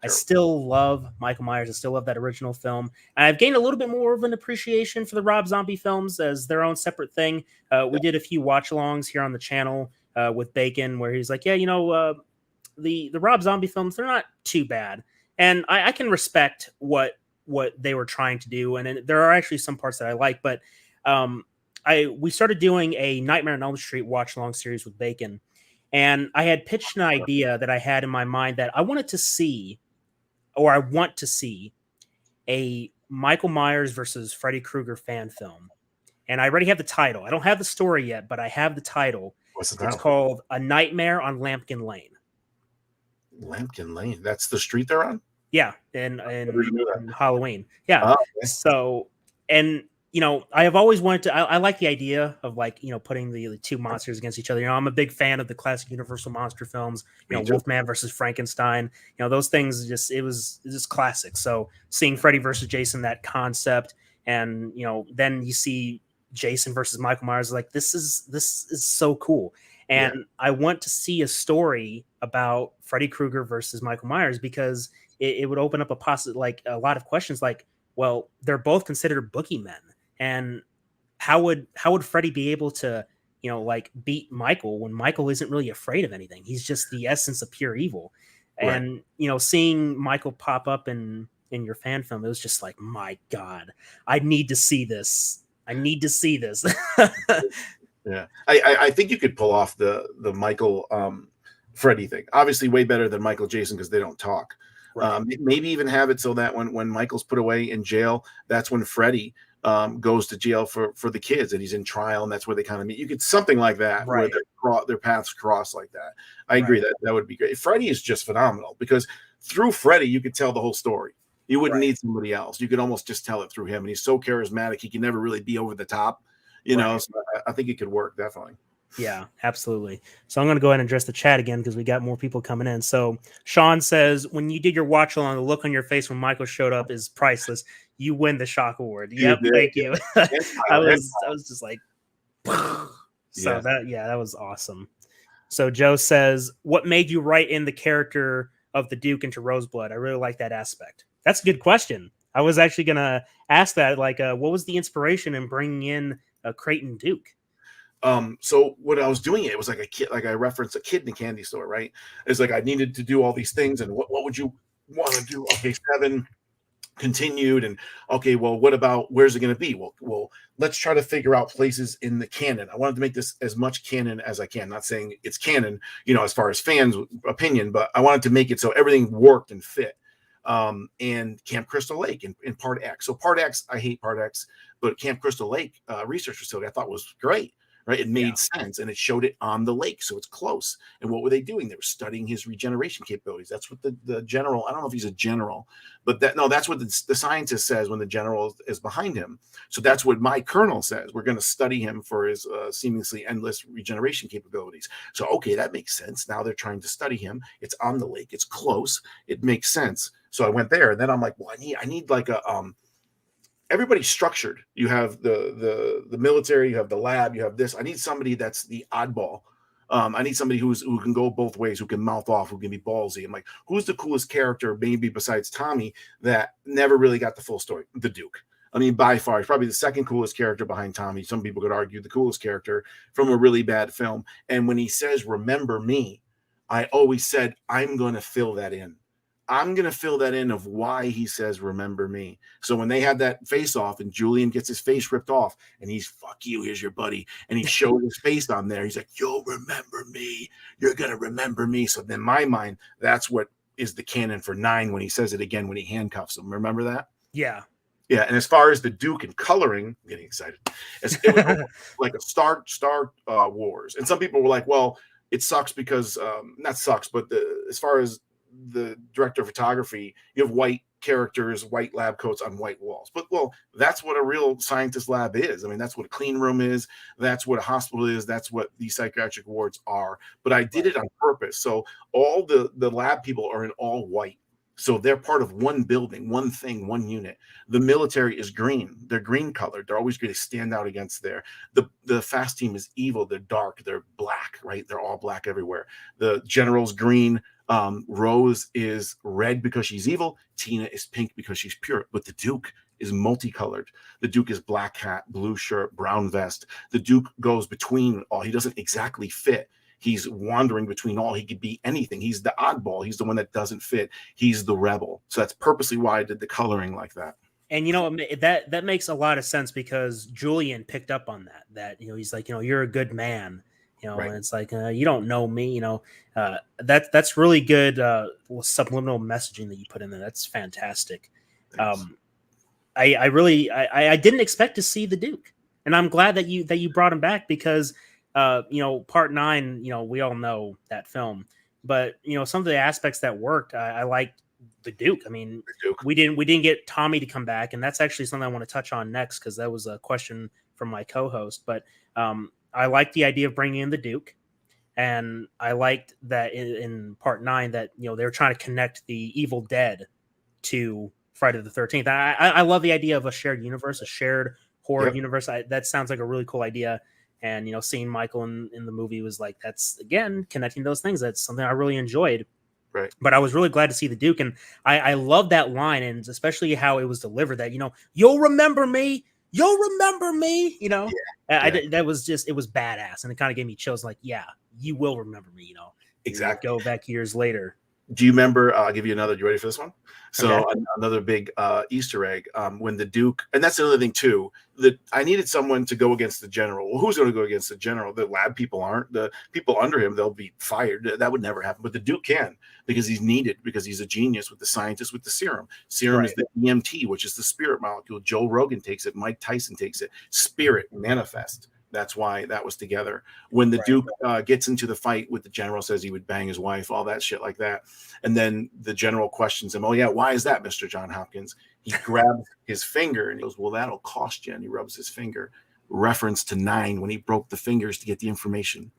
I still love Michael Myers. I still love that original film. And I've gained a little bit more of an appreciation for the Rob Zombie films as their own separate thing. We did a few watch-alongs here on the channel with Bacon, where he's like, yeah, you know, the Rob Zombie films, they're not too bad. And I can respect what they were trying to do. And there are actually some parts that I like. But we started doing a Nightmare on Elm Street watch-along series with Bacon. And I had pitched an idea that I had in my mind that I want to see a Michael Myers versus Freddy Krueger fan film. And I already have the title. I don't have the story yet, but I have the title. What's the title? It's called A Nightmare on Lampkin Lane. Lampkin Lane. That's the street they're on? Yeah, in Halloween. Yeah. Oh, okay. So, and you know, I have always wanted to. I like the idea of, like, you know, putting the two monsters against each other. You know, I'm a big fan of the classic Universal monster films. You know, Wolfman versus Frankenstein. You know, those things it was just classic. So seeing Freddy versus Jason, that concept, and you know, then you see Jason versus Michael Myers. Like, this is so cool. And I want to see a story about Freddy Krueger versus Michael Myers, because it would open up a lot of questions. Like, well, they're both considered boogeymen. And how would Freddy be able to, you know, like, beat Michael when Michael isn't really afraid of anything? He's just the essence of pure evil. Right. And you know, seeing Michael pop up in your fan film, it was just like, my God, I need to see this. Yeah, I think you could pull off the Michael Freddy thing. Obviously, way better than Michael Jason, because they don't talk. Right. Maybe even have it so that when Michael's put away in jail, that's when Freddy goes to jail for the kids, and he's in trial, and that's where they kind of meet. You could something like that, right, where their paths cross like that. I agree that would be great. Freddy is just phenomenal, because through Freddy you could tell the whole story. You wouldn't need somebody else. You could almost just tell it through him, and he's so charismatic. He can never really be over the top, you know. So I think it could work, definitely. Yeah, absolutely. So I'm going to go ahead and address the chat again because we got more people coming in. So Sean says, when you did your watch along, the look on your face when Michael showed up is priceless. You win the shock award. You Yep, did, thank yeah. you. And Tyler, and I was just like, so yeah. that was awesome. So Joe says, what made you write in the character of the Duke into Roseblood? I really like that aspect. That's a good question. I was actually going to ask that, like, what was the inspiration in bringing in a Creighton Duke? So when I was doing it, it was like a kid, like I referenced a kid in a candy store, right? It's like I needed to do all these things, and what would you want to do? Okay, 7 continued, and okay, well, what about where's it going to be? Well, let's try to figure out places in the canon. I wanted to make this as much canon as I can. Not saying it's canon, as far as fans' opinion, but I wanted to make it so everything worked and fit. And Camp Crystal Lake in Part X. So Part X, I hate Part X, but Camp Crystal Lake research facility I thought was great. Right, it made sense, and it showed it on the lake, so it's close. And what were they doing? They were studying his regeneration capabilities. That's what the general. I don't know if he's a general, but that's what the scientist says when the general is behind him. So that's what my colonel says. We're going to study him for his seemingly endless regeneration capabilities. So okay, that makes sense. Now they're trying to study him. It's on the lake. It's close. It makes sense. So I went there, and then I'm like, well, I need like a everybody's structured. You have the military, you have the lab, you have this. I need somebody that's the oddball. I need somebody who can go both ways, who can mouth off, who can be ballsy. I'm like, who's the coolest character, maybe besides Tommy, that never really got the full story? The Duke. I mean, by far, he's probably the second coolest character behind Tommy. Some people could argue the coolest character from a really bad film. And when he says, remember me, I always said, I'm going to fill that in. I'm going to fill that in of why he says, remember me. So when they had that face off and Julian gets his face ripped off and he's, fuck you, here's your buddy. And he showed his face on there. He's like, you'll remember me. You're going to remember me. So in my mind, that's what is the canon for 9 when he says it again, when he handcuffs him. Remember that? Yeah. Yeah. And as far as the Duke and coloring, I'm getting excited. It was like a Star Wars. And some people were like, well, it sucks because not sucks, but as far as the director of photography, you have white characters, white lab coats on white walls. But well, that's what a real scientist lab is. I mean, that's what a clean room is. That's what a hospital is. That's what these psychiatric wards are. But I did it on purpose. So all the lab people are in all white. So they're part of one building, one thing, one unit. The military is green. They're green colored. They're always going to stand out against there. The fast team is evil. They're dark. They're black, right? They're all black everywhere. The general's green. Rose is red because she's evil. Tina is pink because she's pure. But the Duke is multicolored. The Duke is black hat, blue shirt, brown vest. The Duke goes between all. He doesn't exactly fit. He's wandering between all. He could be anything. He's the oddball. He's the one that doesn't fit. He's the rebel. So that's purposely why I did the coloring like that. And that makes a lot of sense because Julian picked up on that he's like, you're a good man, right. And it's like, you don't know me, that's really good subliminal messaging that you put in there. That's fantastic. I really didn't expect to see the Duke, and I'm glad that you brought him back because Part 9, we all know that film, but some of the aspects that worked, I liked the Duke. I mean, we didn't get Tommy to come back, and that's actually something I want to touch on next because that was a question from my co-host. But I liked the idea of bringing in the Duke, and I liked that in Part 9 that they were trying to connect the Evil Dead to Friday the 13th. I love the idea of a shared universe, a shared horror universe. That sounds like a really cool idea. And seeing Michael in the movie was like, that's again connecting those things. That's something I really enjoyed. Right. But I was really glad to see the Duke, and I love that line, and especially how it was delivered. That you'll remember me. You'll remember me. That was just, it was badass, and it kind of gave me chills. Like, yeah, you will remember me. Exactly. Go back years later. Do you remember? I'll give you another. You ready for this one? So another big Easter egg. When the Duke, and that's another thing too. That I needed someone to go against the general. Well, who's going to go against the general? The lab people aren't. The people under him, they'll be fired. That would never happen. But the Duke can, because he's needed, because he's a genius with the scientist with the serum. Serum is the EMT, which is the spirit molecule. Joe Rogan takes it. Mike Tyson takes it. Spirit manifest. That's why that was together. When the Duke gets into the fight with the general, says he would bang his wife, all that shit like that. And then the general questions him, oh, yeah, why is that, Mr. John Hopkins? He grabs his finger and he goes, well, that'll cost you. And he rubs his finger. reference to 9 when he broke the fingers to get the information.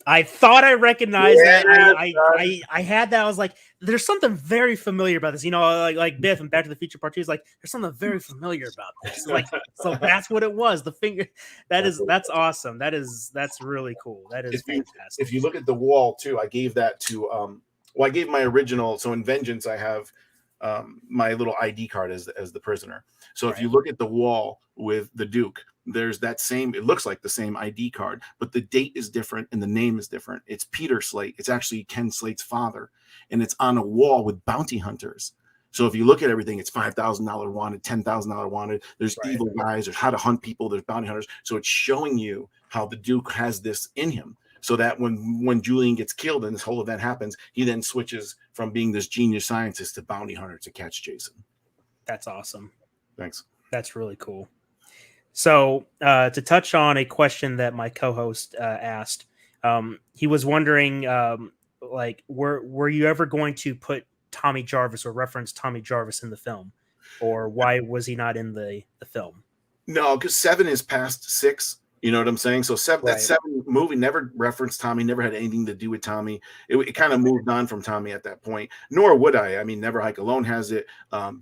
I thought I recognized that. I had that. I was like, there's something very familiar about this. You know, like Biff and Back to the Future Part 2 is like, there's something very familiar about this. Like, so that's what it was. The finger. That's awesome. That's really cool. That is fantastic. If you look at the wall too, I gave that to I gave my original. So in Vengeance, I have my little ID card as the prisoner. So if you look at the wall with the Duke, there's that same, it looks like the same ID card, but the date is different and the name is different. It's Peter Slate. It's actually Ken Slate's father, and it's on a wall with bounty hunters. So if you look at everything, it's $5,000 wanted, $10,000 wanted. There's evil guys. There's how to hunt people. There's bounty hunters. So it's showing you how the Duke has this in him, so that when Julian gets killed and this whole event happens, he then switches from being this genius scientist to bounty hunter to catch Jason. That's awesome. Thanks. That's really cool. So to touch on a question that my co-host asked, he was wondering, like, were you ever going to put Tommy Jarvis or reference Tommy Jarvis in the film, or why was he not in the film? No, because 7 is past 6. You know what I'm saying? So that 7 movie never referenced Tommy, never had anything to do with Tommy. It kind of moved on from Tommy at that point, nor would I. I mean, Never Hike Alone has it.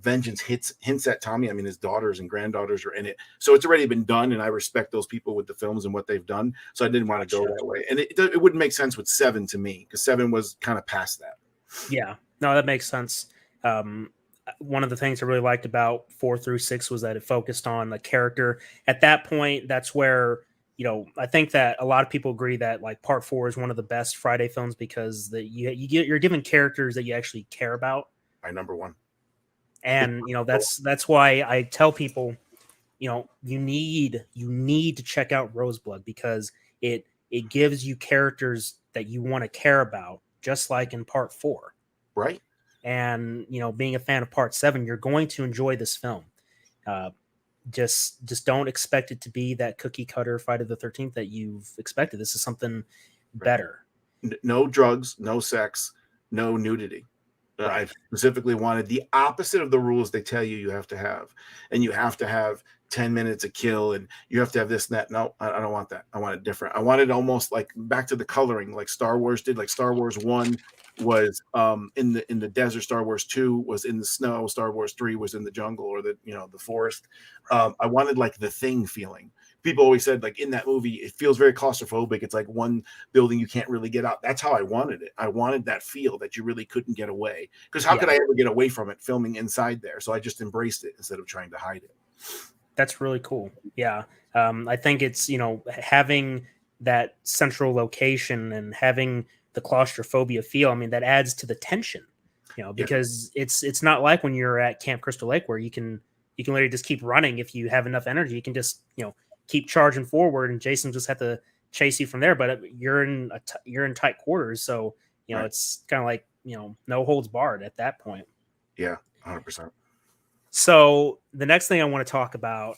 Vengeance hints at Tommy. I mean, his daughters and granddaughters are in it. So it's already been done, and I respect those people with the films and what they've done. So I didn't want to go that way. And it wouldn't make sense with 7 to me, because 7 was kind of past that. Yeah, no, that makes sense. One of the things I really liked about 4 through 6 was that it focused on the character. At that point, that's where, you know, I think that a lot of people agree that like Part 4 is one of the best Friday films, because you're given characters that you actually care about. My number one. And you know, that's why I tell people, you know, you need to check out Roseblood, because it gives you characters that you want to care about, just like in Part 4. Right. And you know, being a fan of Part 7, you're going to enjoy this film. Just don't expect it to be that cookie cutter Friday the 13th that you've expected. This is something better. No drugs, no sex, no nudity. I specifically wanted the opposite of the rules they tell you have to have. And you have to have 10 minutes a kill, and you have to have this and that. No, I don't want that. I want it different. I wanted almost like back to the coloring, like Star Wars did. Like Star Wars 1 was in the desert, Star Wars 2 was in the snow, Star Wars 3 was in the jungle or the forest. I wanted like the Thing feeling. People always said, like, in that movie, it feels very claustrophobic. It's like one building you can't really get out. That's how I wanted it. I wanted that feel that you really couldn't get away. Because how could I ever get away from it filming inside there? So I just embraced it instead of trying to hide it. That's really cool. Yeah. I think it's, you know, having that central location and having the claustrophobia feel, I mean, that adds to the tension, you know, because it's not like when you're at Camp Crystal Lake where you can literally just keep running. If you have enough energy, you can just, you know, keep charging forward, and Jason just have to chase you from there. But you're in tight quarters, so you know it's kind of like, you know, no holds barred at that point. Yeah, 100%. So the next thing I want to talk about,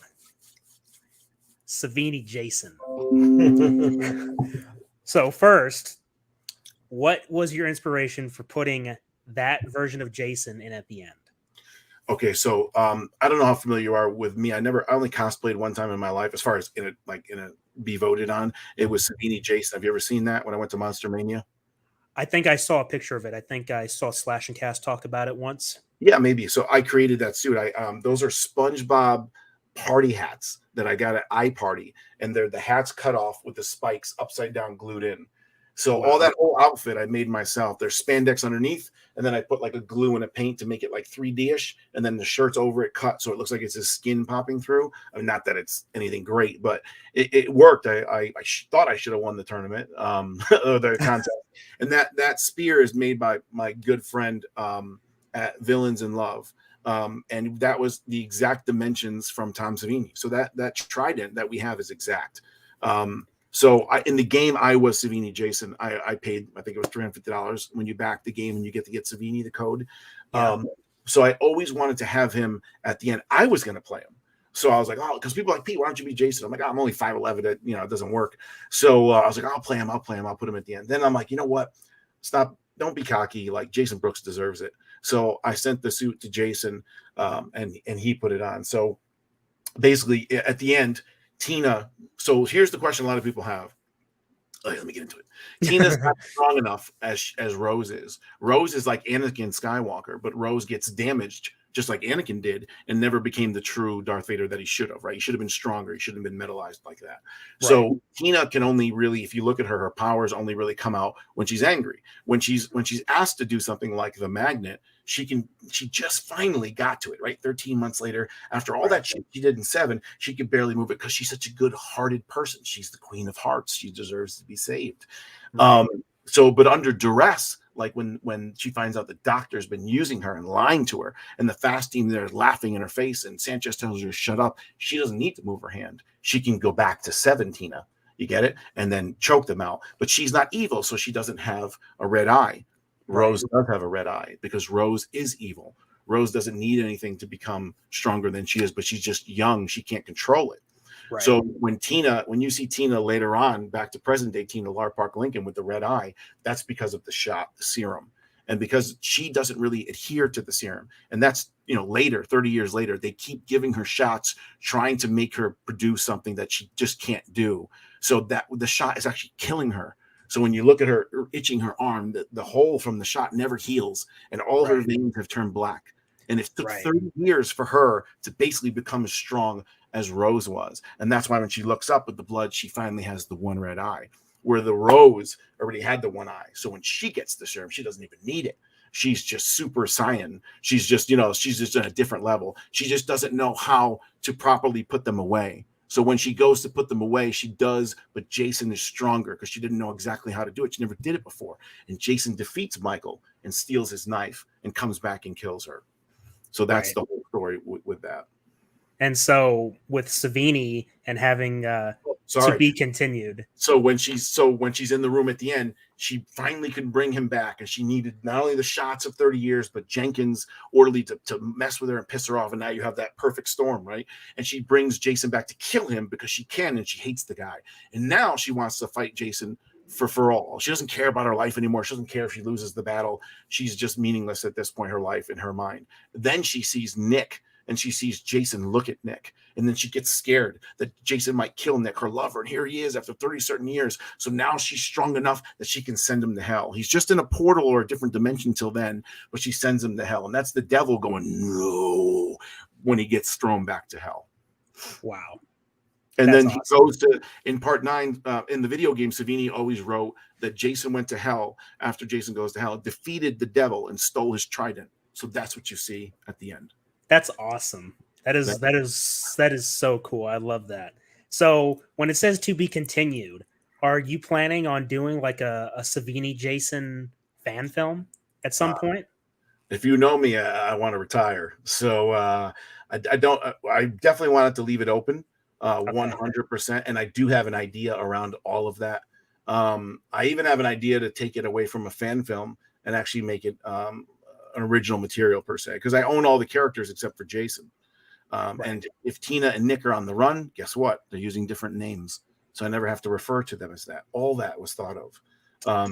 Savini Jason. So first, what was your inspiration for putting that version of Jason in at the end? Okay, so I don't know how familiar you are with me. I only cosplayed one time in my life, as far as in a be voted on. It was Savini Jason. Have you ever seen that when I went to Monster Mania? I think I saw a picture of it. I think I saw Slash and Cast talk about it once. Yeah, maybe. So I created that suit. Those are SpongeBob party hats that I got at iParty, and they're the hats cut off with the spikes upside down glued in. So all that whole outfit I made myself. There's spandex underneath, and then I put like a glue and a paint to make it like 3D-ish, and then the shirt's over it cut so it looks like it's his skin popping through. I mean, not that it's anything great, but it worked. I thought I should have won the tournament, or the contest. And that spear is made by my good friend at Villains in Love. And that was the exact dimensions from Tom Savini. So that trident that we have is exact. So in the game, I was Savini Jason. I paid, I think it was $350 when you back the game and you get to get Savini, the code. Yeah. So I always wanted to have him at the end. I was going to play him. So I was like, oh, because people are like, Pete, why don't you be Jason? I'm like, I'm only 5'11". It doesn't work. So I was like, I'll play him. I'll put him at the end. Then I'm like, you know what? Stop. Don't be cocky. Like, Jason Brooks deserves it. So I sent the suit to Jason, and he put it on. So basically at the end, Tina. So here's the question a lot of people have. Okay, let me get into it. Tina's not strong enough as Rose is. Rose is like Anakin Skywalker, but Rose gets damaged just like Anakin did and never became the true Darth Vader that he should have, right? He should have been stronger. He shouldn't have been metallized like that. Right. So Tina can only really, if you look at her, her powers only really come out when she's angry. When she's asked to do something like the magnet, she just finally got to it, right? 13 months later, after all that shit she did in 7, she could barely move it because she's such a good-hearted person. She's the Queen of Hearts. She deserves to be saved. Right. But under duress, like when she finds out the doctor's been using her and lying to her, and the FAST team there laughing in her face, and Sanchez tells her to shut up, she doesn't need to move her hand. She can go back to 7, Tina. You get it? And then choke them out. But she's not evil, so she doesn't have a red eye. Rose does have a red eye because Rose is evil. Rose doesn't need anything to become stronger than she is, but she's just young. She can't control it. Right. So when you see Tina later on, back to present day Tina, Lar Park Lincoln with the red eye, that's because of the shot, the serum. And because she doesn't really adhere to the serum. And that's, later, 30 years later, they keep giving her shots, trying to make her produce something that she just can't do. So that the shot is actually killing her. So when you look at her itching her arm, the hole from the shot never heals, and all her veins have turned black. And it took 30 years for her to basically become as strong as Rose was. And that's why when she looks up with the blood, she finally has the one red eye, where the Rose already had the one eye. So when she gets the serum, she doesn't even need it. She's just super Saiyan. She's just, she's just at a different level. She just doesn't know how to properly put them away. So when she goes to put them away, she does, but Jason is stronger because she didn't know exactly how to do it. She never did it before. And Jason defeats Michael and steals his knife and comes back and kills her. So that's the whole story with that. And so with Savini and having to be continued. So when she's in the room at the end, she finally can bring him back, and she needed not only the shots of 30 years, but Jenkins orderly to mess with her and piss her off. And now you have that perfect storm, right? And she brings Jason back to kill him because she can, and she hates the guy. And now she wants to fight Jason for all. She doesn't care about her life anymore. She doesn't care if she loses the battle. She's just meaningless at this point, her life in her mind. Then she sees Nick, and she sees Jason look at Nick, and then she gets scared that Jason might kill Nick, her lover, and here he is after 30 certain years. So now she's strong enough that she can send him to hell. He's just in a portal or a different dimension till then, but she sends him to hell, and that's the devil going, no, when he gets thrown back to hell. Wow. And that's then awesome. He goes to, in part 9, in the video game, Savini always wrote that Jason went to hell after Jason goes to hell, defeated the devil, and stole his trident. So that's what you see at the end. That's awesome. That is so cool. I love that. So when it says to be continued, are you planning on doing like a Savini Jason fan film at some point? If you know me, I want to retire. So I definitely wanted to leave it open 100%. And I do have an idea around all of that. I even have an idea to take it away from a fan film and actually make it an original material per se, because I own all the characters except for Jason. And if Tina and Nick are on the run, guess what? They're using different names. So I never have to refer to them as that. All that was thought of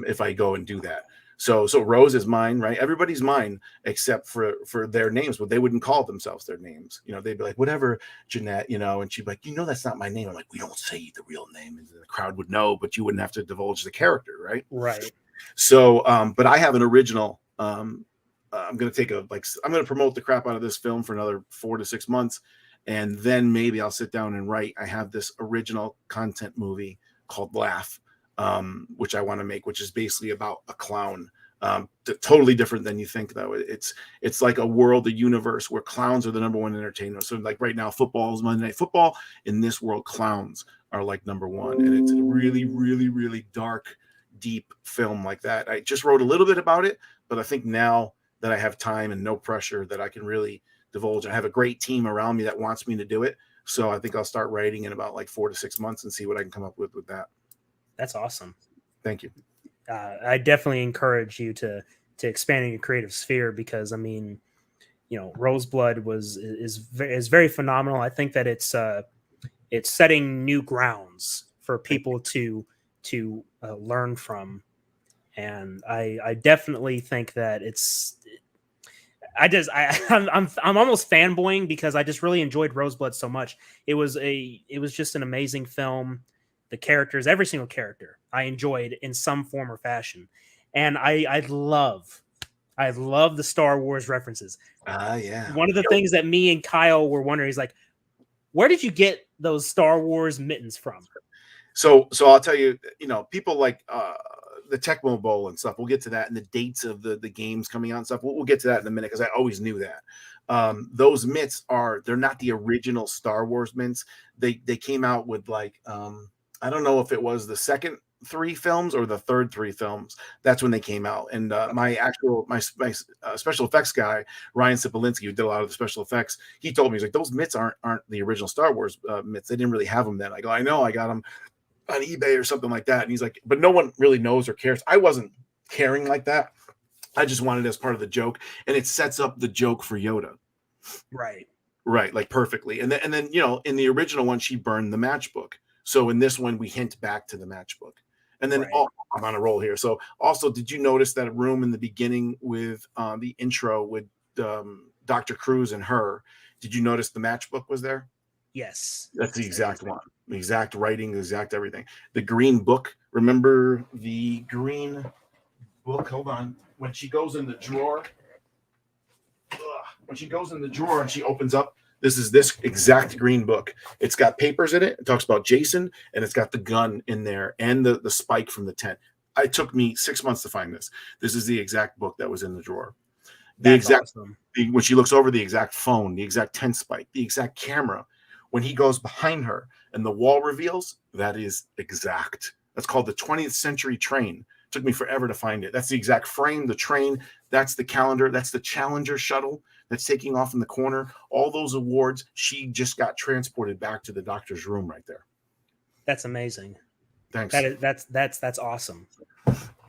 if I go and do that. So Rose is mine, right? Everybody's mine except for their names, but they wouldn't call themselves their names. They'd be like, whatever, Jeanette, and she'd be like, that's not my name. I'm like, we don't say the real name. And the crowd would know, but you wouldn't have to divulge the character, right? Right. So, but I have an original. I'm going to I'm going to promote the crap out of this film for another 4 to 6 months. And then maybe I'll sit down and write. I have this original content movie called Laugh, which I want to make, which is basically about a clown. Totally different than you think, though. It's like a world, a universe where clowns are the number one entertainer. So like right now, football is Monday Night Football. In this world, clowns are like number one. And it's a really, really, really dark, deep film like that. I just wrote a little bit about it, but I think now that I have time and no pressure that I can really divulge. I have a great team around me that wants me to do it. So I think I'll start writing in about like 4 to 6 months and see what I can come up with that. That's awesome. Thank you. I definitely encourage you to expand in your creative sphere, because I mean, Roseblood is very phenomenal. I think that it's setting new grounds for people to learn from. And I definitely think that I'm almost fanboying because I just really enjoyed Roseblood so much. It was just an amazing film. The characters, every single character, I enjoyed in some form or fashion, and I love the Star Wars references. Yeah. One of the things that me and Kyle were wondering is like, where did you get those Star Wars mittens from? So I'll tell you, people like the Tecmo Bowl and stuff. We'll get to that, and the dates of the games coming out and stuff. We'll get to that in a minute because I always knew that. Those mitts they're not the original Star Wars mints. They came out with like I don't know if it was the second 3 films or the third 3 films. That's when they came out. And my special effects guy, Ryan Sipolinski, who did a lot of the special effects, he told me, he's like, those mitts aren't the original Star Wars mitts. They didn't really have them then. I go, I know, I got them on eBay or something like that. And he's like, but no one really knows or cares. I wasn't caring like that. I just wanted it as part of the joke, and it sets up the joke for Yoda. Right, like perfectly. And then in the original one, she burned the matchbook. So in this one, we hint back to the matchbook. And then I'm on a roll here. So also, did you notice that room in the beginning with the intro with Dr. Cruz and her? Did you notice the matchbook was there? Yes. That's the exact one. The exact writing, the exact everything. The green book. Remember the green book? Hold on. When she goes in the drawer. When she goes in the drawer and she opens up, this is this exact green book. It's got papers in it. It talks about Jason, and it's got the gun in there and the spike from the tent. It took me 6 months to find this. This is the exact book that was in the drawer. Awesome. When she looks over, the exact phone, the exact tent spike, the exact camera. When he goes behind her and the wall reveals, that is exact. That's called the 20th Century Train. It took me forever to find it. That's the exact frame, the train. That's the calendar. That's the Challenger shuttle that's taking off in the corner. All those awards, she just got transported back to the doctor's room right there. That's amazing. Thanks. That's awesome.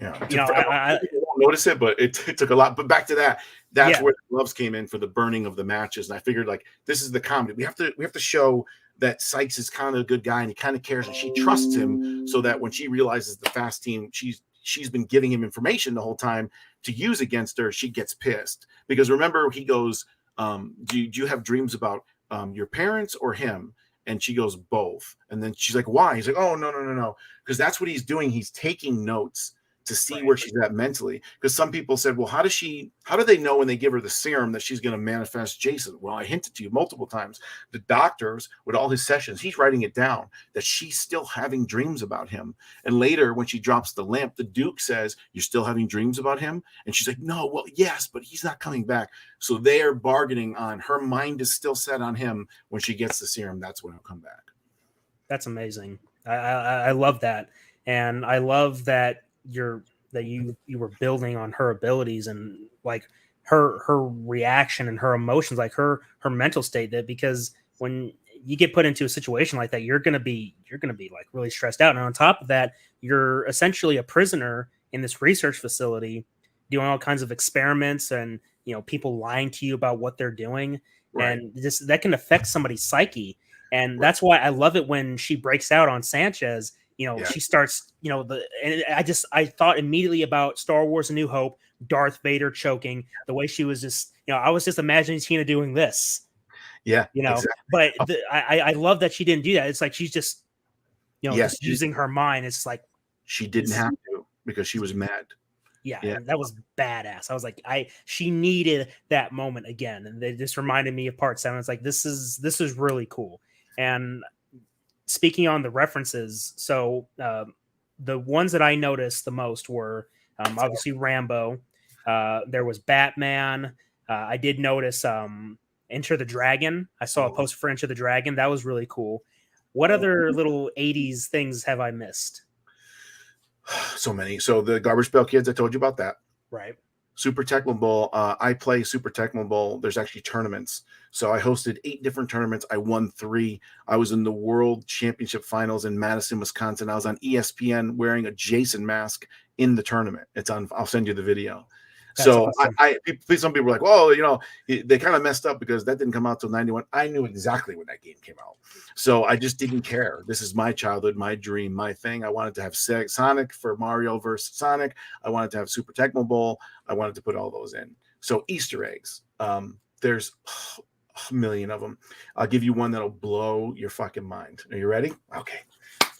Yeah, I won't notice it, but it took a lot. But back to that, that's where the gloves came in for the burning of the matches. And I figured, like, this is the comedy. We have to show that Sykes is kind of a good guy and he kind of cares, and she trusts him, so that when she realizes the fast team, she's been giving him information the whole time to use against her, she gets pissed. Because remember, he goes, do you have dreams about your parents or him? And she goes, both. And then she's like, why? He's like, oh, no. Because that's what he's doing. He's taking notes to see where she's at mentally. Because some people said, well, how do they know when they give her the serum that she's going to manifest Jason? Well, I hinted to you multiple times. The doctors, with all his sessions, he's writing it down that she's still having dreams about him. And later, when she drops the lamp, the Duke says, you're still having dreams about him? And she's like, no, well, yes, but he's not coming back. So they're bargaining on, her mind is still set on him. When she gets the serum, that's when he'll come back. That's amazing. I love that. And I love that you were building on her abilities and like her reaction and her emotions, like her mental state, that because when you get put into a situation like that, you're gonna be like really stressed out. And on top of that, you're essentially a prisoner in this research facility doing all kinds of experiments and people lying to you about what they're doing. And that can affect somebody's psyche. And that's why I love it when she breaks out on Sanchez. She starts, I thought immediately about Star Wars: A New Hope, Darth Vader choking, the way she was just, I was just imagining Tina doing this. Yeah. Exactly. But I love that she didn't do that. It's like she's just, just using her mind. It's like she didn't have to because she was mad. Yeah. That was badass. I was like, she needed that moment again. And they just reminded me of Part 7. It's like, this is really cool. And speaking on the references, so the ones that I noticed the most were obviously Rambo. There was Batman. I did notice Enter the Dragon. I saw a poster for Enter the Dragon. That was really cool. What other little 80s things have I missed? So many. So the Garbage Pail Kids, I told you about that. Right. Super Tecmo Bowl. I play Super Tecmo Bowl. There's actually tournaments. So I hosted 8 different tournaments. I won 3. I was in the World Championship Finals in Madison, Wisconsin. I was on ESPN wearing a Jason mask in the tournament. It's on. I'll send you the video. That's so awesome. Some people were like, well, they kind of messed up because that didn't come out till 91. I knew exactly when that game came out. So I just didn't care. This is my childhood, my dream, my thing. I wanted to have Sonic for Mario versus Sonic. I wanted to have Super Tecmo Bowl. I wanted to put all those in. So Easter eggs. There's a million of them. I'll give you one that'll blow your fucking mind. Are you ready? Okay.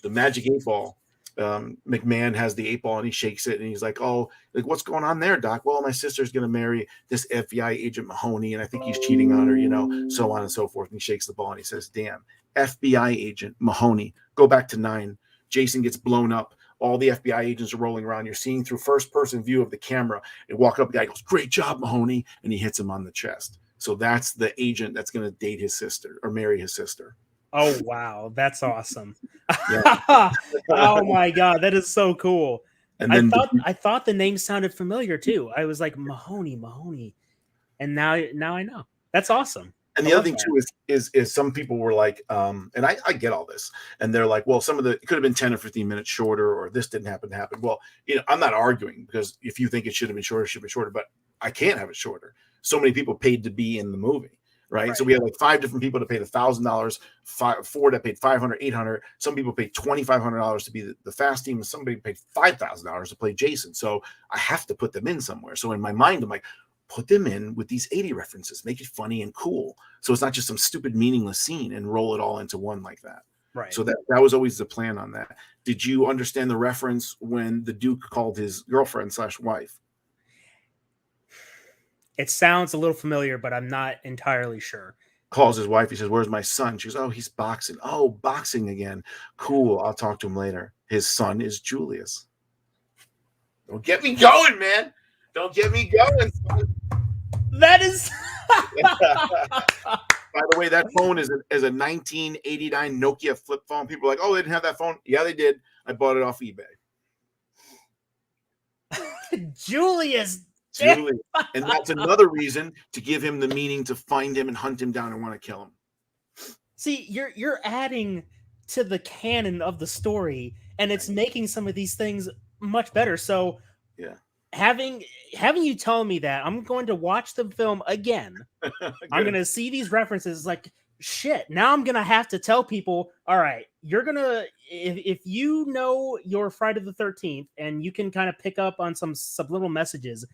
The Magic 8 Ball. McMahon has the 8 ball and he shakes it and he's like, "Oh, like what's going on there, Doc?" "Well, my sister's gonna marry this FBI agent Mahoney, and I think he's cheating on her, so on and so forth." And he shakes the ball and he says, "Damn, FBI agent Mahoney, go back to 9. Jason gets blown up. All the FBI agents are rolling around. You're seeing through first-person view of the camera. And walk up, the guy goes, 'Great job, Mahoney,' and he hits him on the chest. So that's the agent that's going to date his sister or marry his sister." Oh wow, that's awesome. Yeah. Oh my god, that is so cool. And then I thought the name sounded familiar too. I was like Mahoney. And now I know. That's awesome. And the other thing too is some people were like, and I get all this, and they're like, well, it could have been 10 or 15 minutes shorter, or this didn't happen to happen. Well, I'm not arguing, because if you think it should have been shorter, it should have been shorter, but I can't have it shorter. So many people paid to be in the movie, right? So we had like 5 different people that paid $1,000, 4 that paid $500, $800. Some people paid $2,500 to be the fast team, and somebody paid $5,000 to play Jason. So I have to put them in somewhere. So in my mind, I'm like, put them in with these 80 references, make it funny and cool. So it's not just some stupid meaningless scene, and roll it all into one like that. Right. So that was always the plan on that. Did you understand the reference when the Duke called his girlfriend/wife? It sounds a little familiar, but I'm not entirely sure. Calls his wife. He says, "Where's my son?" She goes, "Oh, he's boxing." "Oh, boxing again. Cool. I'll talk to him later." His son is Julius. Don't get me going, man. Don't get me going, son. That is. By the way, that phone is a 1989 Nokia flip phone. People are like, "Oh, they didn't have that phone." Yeah, they did. I bought it off eBay. Julius. And that's another reason to give him the meaning to find him and hunt him down and want to kill him. See, you're adding to the canon of the story, and it's making some of these things much better. So yeah, having you tell me that, I'm going to watch the film again. I'm going to see these references. Like, shit, now I'm going to have to tell people, all right, you're going to, if you know your Friday the 13th and you can kind of pick up on some subliminal messages,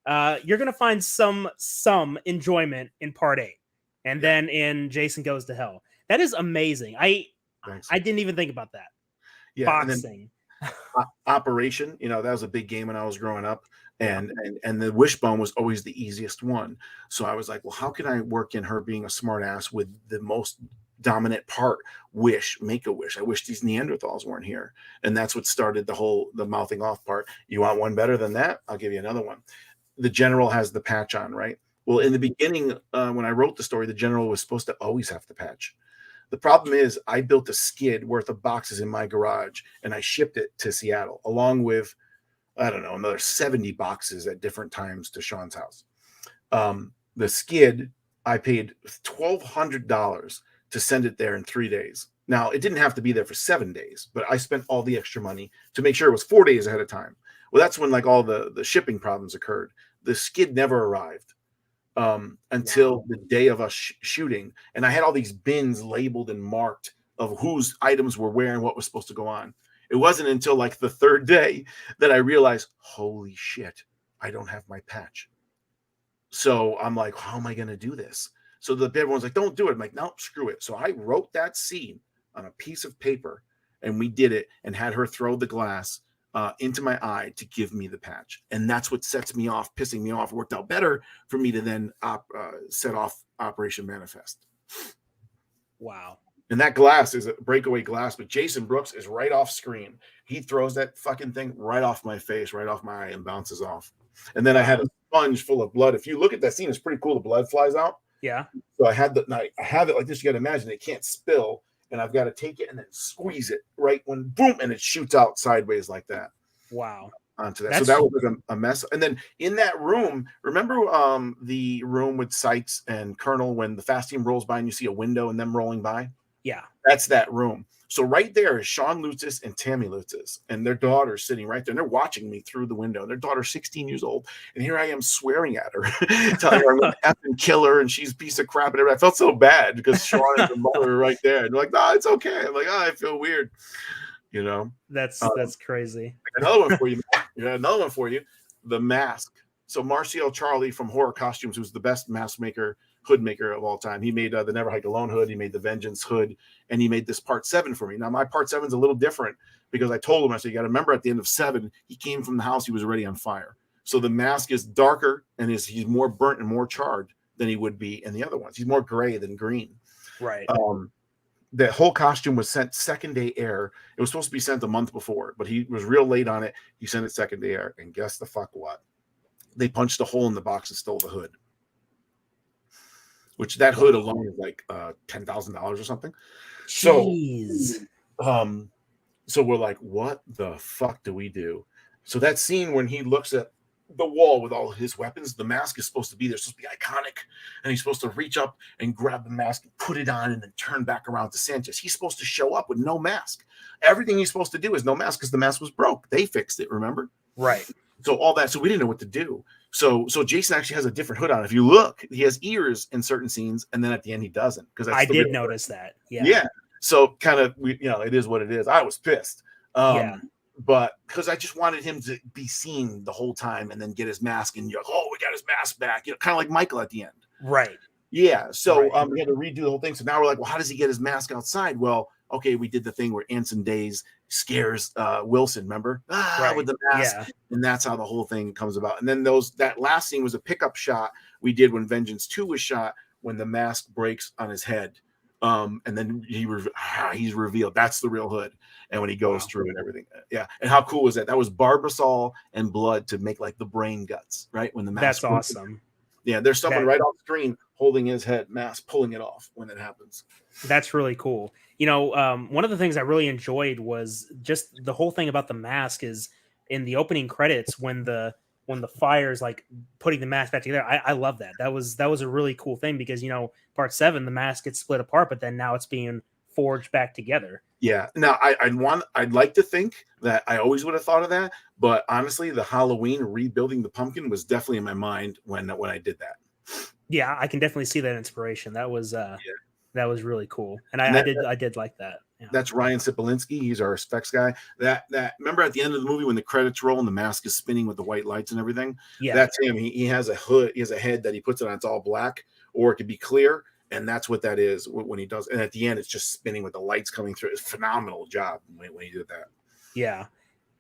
you're going to find some enjoyment in part 8, and then in Jason Goes to Hell. That is amazing. I didn't even think about that. Yeah, boxing. Operation, that was a big game when I was growing up, and the wishbone was always the easiest one. So I was like, well, how can I work in her being a smart ass with the most dominant part? Make a wish. I wish these Neanderthals weren't here. And that's what started the mouthing off part. You want one better than that? I'll give you another one. The general has the patch on, right? Well, in the beginning, when I wrote the story, the general was supposed to always have the patch. The problem is I built a skid worth of boxes in my garage, and I shipped it to Seattle along with, I don't know, another 70 boxes at different times to Sean's house. The skid, I paid $1,200 to send it there in 3 days. Now, it didn't have to be there for 7 days, but I spent all the extra money to make sure it was 4 days ahead of time. Well, that's when like all the shipping problems occurred. The skid never arrived until the day of us shooting. And I had all these bins labeled and marked of whose items were where and what was supposed to go on. It wasn't until like the 3rd day that I realized, holy shit, I don't have my patch. So I'm like, how am I going to do this? So everyone's like, don't do it. I'm like, no, screw it. So I wrote that scene on a piece of paper, and we did it, and had her throw the glass into my eye to give me the patch. And that's what sets me off, pissing me off. It worked out better for me to then set off Operation Manifest. Wow. And that glass is a breakaway glass, but Jason Brooks is right off screen. He throws that fucking thing right off my face, right off my eye, and bounces off. And then I had a sponge full of blood. If you look at that scene, it's pretty cool. The blood flies out. Yeah. So I have it like this. You got to imagine it can't spill. And I've got to take it and then squeeze it right when boom, and it shoots out sideways like that. Wow. Onto that. So that was like a mess. And then in that room, remember the room with Sykes and Colonel when the fast team rolls by and you see a window and them rolling by? Yeah. That's that room. So right there is Sean Lutzis and Tammy Lutzis, and their daughter's sitting right there. And they're watching me through the window. Their daughter's 16 years old. And here I am swearing at her, telling her I'm going to F and kill her, and she's a piece of crap. And everything. I felt so bad because Sean and the mother were right there. And they're like, no, it's okay. I'm like, I feel weird. That's crazy. Another one for you. Yeah, another one for you. The mask. So Marcial Charlie from Horror Costumes, who's the best mask maker, hood maker of all time. He made the Never Hike Alone hood. He made the Vengeance hood, and he made this part 7 for me. Now my part 7 is a little different because I told him, I said, you got to remember at the end of 7, he came from the house. He was already on fire. So the mask is darker and he's more burnt and more charred than he would be in the other ones. He's more gray than green. Right. The whole costume was sent second day air. It was supposed to be sent a month before, but he was real late on it. He sent it second day air, and guess the fuck what? They punched a hole in the box and stole the hood. Which that hood alone is like $10,000 or something. Jeez. So we're like, what the fuck do we do? So that scene when he looks at the wall with all his weapons, the mask is supposed to be there. It's supposed to be iconic. And he's supposed to reach up and grab the mask and put it on and then turn back around to Sanchez. He's supposed to show up with no mask. Everything he's supposed to do is no mask because the mask was broke. They fixed it, remember? Right. So all that. So we didn't know what to do. So Jason actually has a different hood on. If you look, he has ears in certain scenes, and then at the end he doesn't. Because I did notice that. Yeah. Yeah. So kind of, it is what it is. I was pissed. But because I just wanted him to be seen the whole time and then get his mask and you're like, oh, we got his mask back. Kind of like Michael at the end. Right. Yeah. So we had to redo the whole thing. So now we're like, well, how does he get his mask outside? Well, okay, we did the thing where Anson Days scares Wilson, remember? With the mask. Yeah. And that's how the whole thing comes about. And then that last scene was a pickup shot we did when Vengeance 2 was shot, when the mask breaks on his head. And then he's revealed. That's the real hood. And when he goes through and everything. Yeah. And how cool was that? That was Barbasol and blood to make like the brain guts, right? When the mask. That's awesome. Yeah. There's someone right off screen holding his head mask, pulling it off when it happens. That's really cool. One of the things I really enjoyed was just the whole thing about the mask is in the opening credits when the fire's like putting the mask back together. I love that. That was a really cool thing because, part 7, the mask gets split apart, but then now it's being forged back together. Yeah. Now I'd like to think that I always would have thought of that, but honestly, the Halloween rebuilding the pumpkin was definitely in my mind when I did that. Yeah, I can definitely see that inspiration. That was that was really cool, and I did like that. Yeah. That's Ryan Sipolinski. He's our specs guy. That remember at the end of the movie when the credits roll and the mask is spinning with the white lights and everything. Yeah, that's him. He has a hood. He has a head that he puts it on. It's all black, or it could be clear, and that's what that is when he does. And at the end, it's just spinning with the lights coming through. It's a phenomenal job when he did that. Yeah,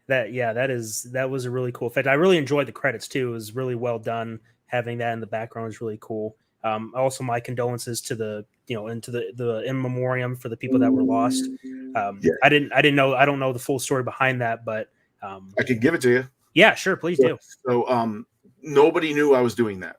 that was a really cool effect. I really enjoyed the credits too. It was really well done. Having that in the background is really cool. Also, my condolences to the in memoriam for the people that were lost. I don't know the full story behind that, but I could give it to you. Yeah, sure, please do. So nobody knew I was doing that.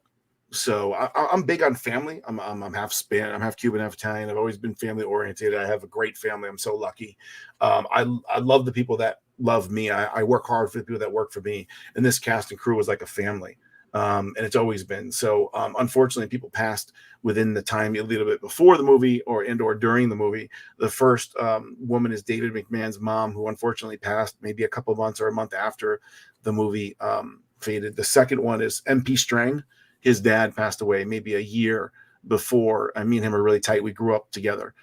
So I'm big on family. I'm half Spanish, I'm half Cuban, half Italian. I've always been family oriented. I have a great family. I'm so lucky. I love the people that love me. I work hard for the people that work for me. And this cast and crew was like a family. And it's always been. So unfortunately, people passed within the time a little bit before the movie or during the movie. The first woman is David McMahon's mom, who unfortunately passed maybe a couple months or a month after the movie faded. The second one is MP Strang. His dad passed away maybe a year before. Me and him are really tight. We grew up together.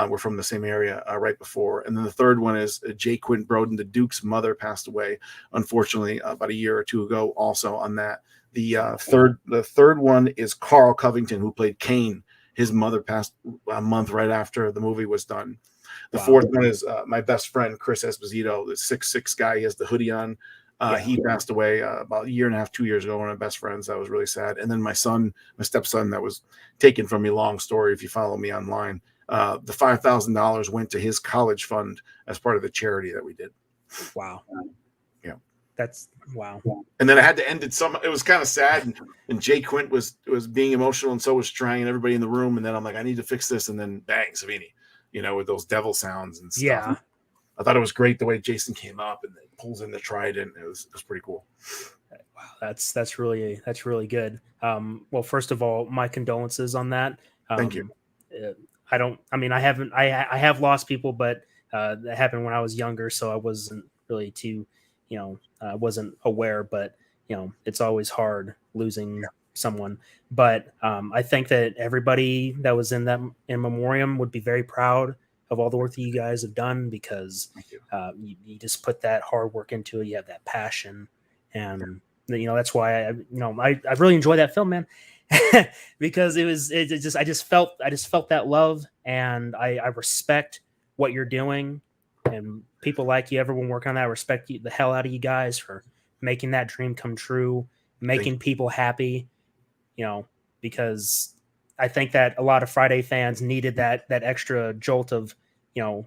We're from the same area right before. And then the third one is J. Quint Broden. The Duke's mother passed away, unfortunately, about a year or two ago also on that. The third one is Carl Covington, who played Kane. His mother passed a month right after the movie was done. The fourth one is my best friend, Chris Esposito, the 6'6" guy. He has the hoodie on. He passed away about a year and a half, 2 years ago, one of my best friends. That was really sad. And then my stepson that was taken from me, long story if you follow me online. The $5,000 went to his college fund as part of the charity that we did. Wow. Yeah. That's wow. And then I had to end it. It was kind of sad. And Jay Quint was being emotional, and so was Strang and everybody in the room. And then I'm like, I need to fix this. And then bang, Savini, with those devil sounds and stuff. Yeah. I thought it was great the way Jason came up and pulls in the trident. It was pretty cool. Wow, that's really good. Well, first of all, my condolences on that. Thank you. I have lost people, but that happened when I was younger, so I wasn't really too, I wasn't aware. But it's always hard losing someone. But I think that everybody that was in that in memoriam would be very proud of all the work that you guys have done, because you just put that hard work into it. You have that passion, and That's why I really enjoy that film, man. Because I just felt that love, and I respect what you're doing, and people like you, everyone working on that, I respect the hell out of you guys for making that dream come true, making people happy, because I think that a lot of Friday fans needed that extra jolt of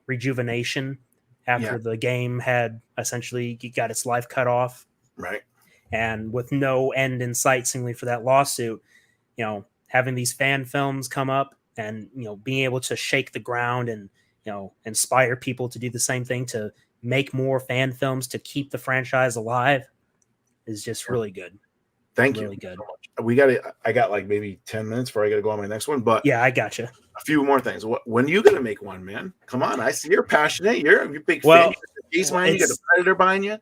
rejuvenation after the game had essentially got its life cut off, Right. and with no end in sight seemingly for that lawsuit. Having these fan films come up, and being able to shake the ground and inspire people to do the same thing, to make more fan films to keep the franchise alive, is just really good. Thank really you good. so much. I got like maybe 10 minutes before I got to go on my next one, but yeah, I gotcha. A few more things. When are you going to make one, man? Come on. I see you're passionate. You're a big Well, fan. You got the case behind you, got the Predator behind you.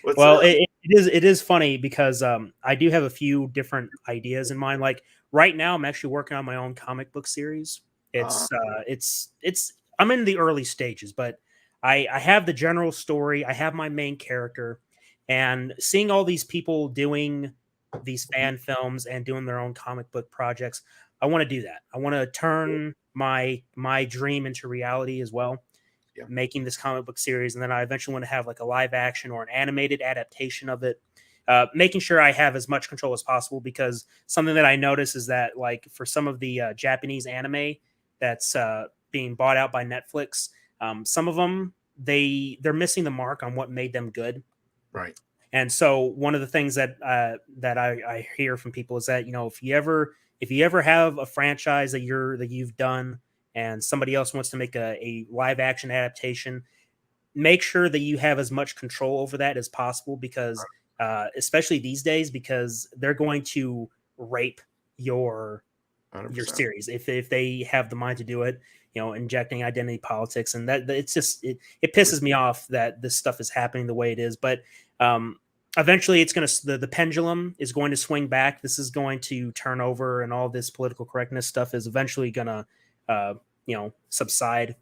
What's well, up? it is funny because I do have a few different ideas in mind. Like right now, I'm actually working on my own comic book series. It's I'm in the early stages, but I have the general story. I have my main character, and seeing all these people doing these fan films and doing their own comic book projects, I want to do that. I want to turn my dream into reality as well. Yeah. Making this comic book series, and then I eventually want to have like a live action or an animated adaptation of it. Making sure I have as much control as possible, because something that I notice is that, like, for some of the Japanese anime that's being bought out by Netflix, some of them they're missing the mark on what made them good. Right. And so one of the things that I hear from people is that if you ever have a franchise that you've done, and somebody else wants to make a live action adaptation, make sure that you have as much control over that as possible, because especially these days, because they're going to rape your 100%. series if they have the mind to do it, injecting identity politics, and that it's just it pisses me off that this stuff is happening the way it is. But eventually it's going to the pendulum is going to swing back. This is going to turn over, and all this political correctness stuff is eventually going to subside.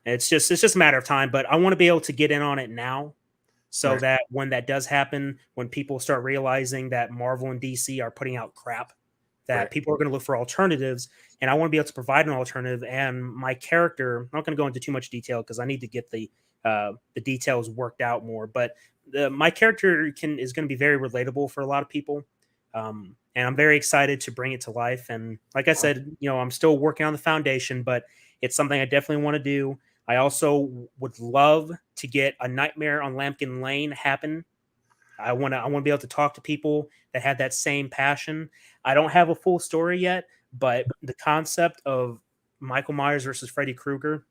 And it's just a matter of time, but I want to be able to get in on it now, so that when that does happen, when people start realizing that Marvel and DC are putting out crap, that people are going to look for alternatives, and I want to be able to provide an alternative. And my character, I'm not going to go into too much detail because I need to get the details worked out more, but my character is going to be very relatable for a lot of people. And I'm very excited to bring it to life. And like I said, I'm still working on the foundation, but it's something I definitely want to do. I also would love to get a Nightmare on Lambkin Lane happen. I want to be able to talk to people that had that same passion. I don't have a full story yet, but the concept of Michael Myers versus Freddy Krueger,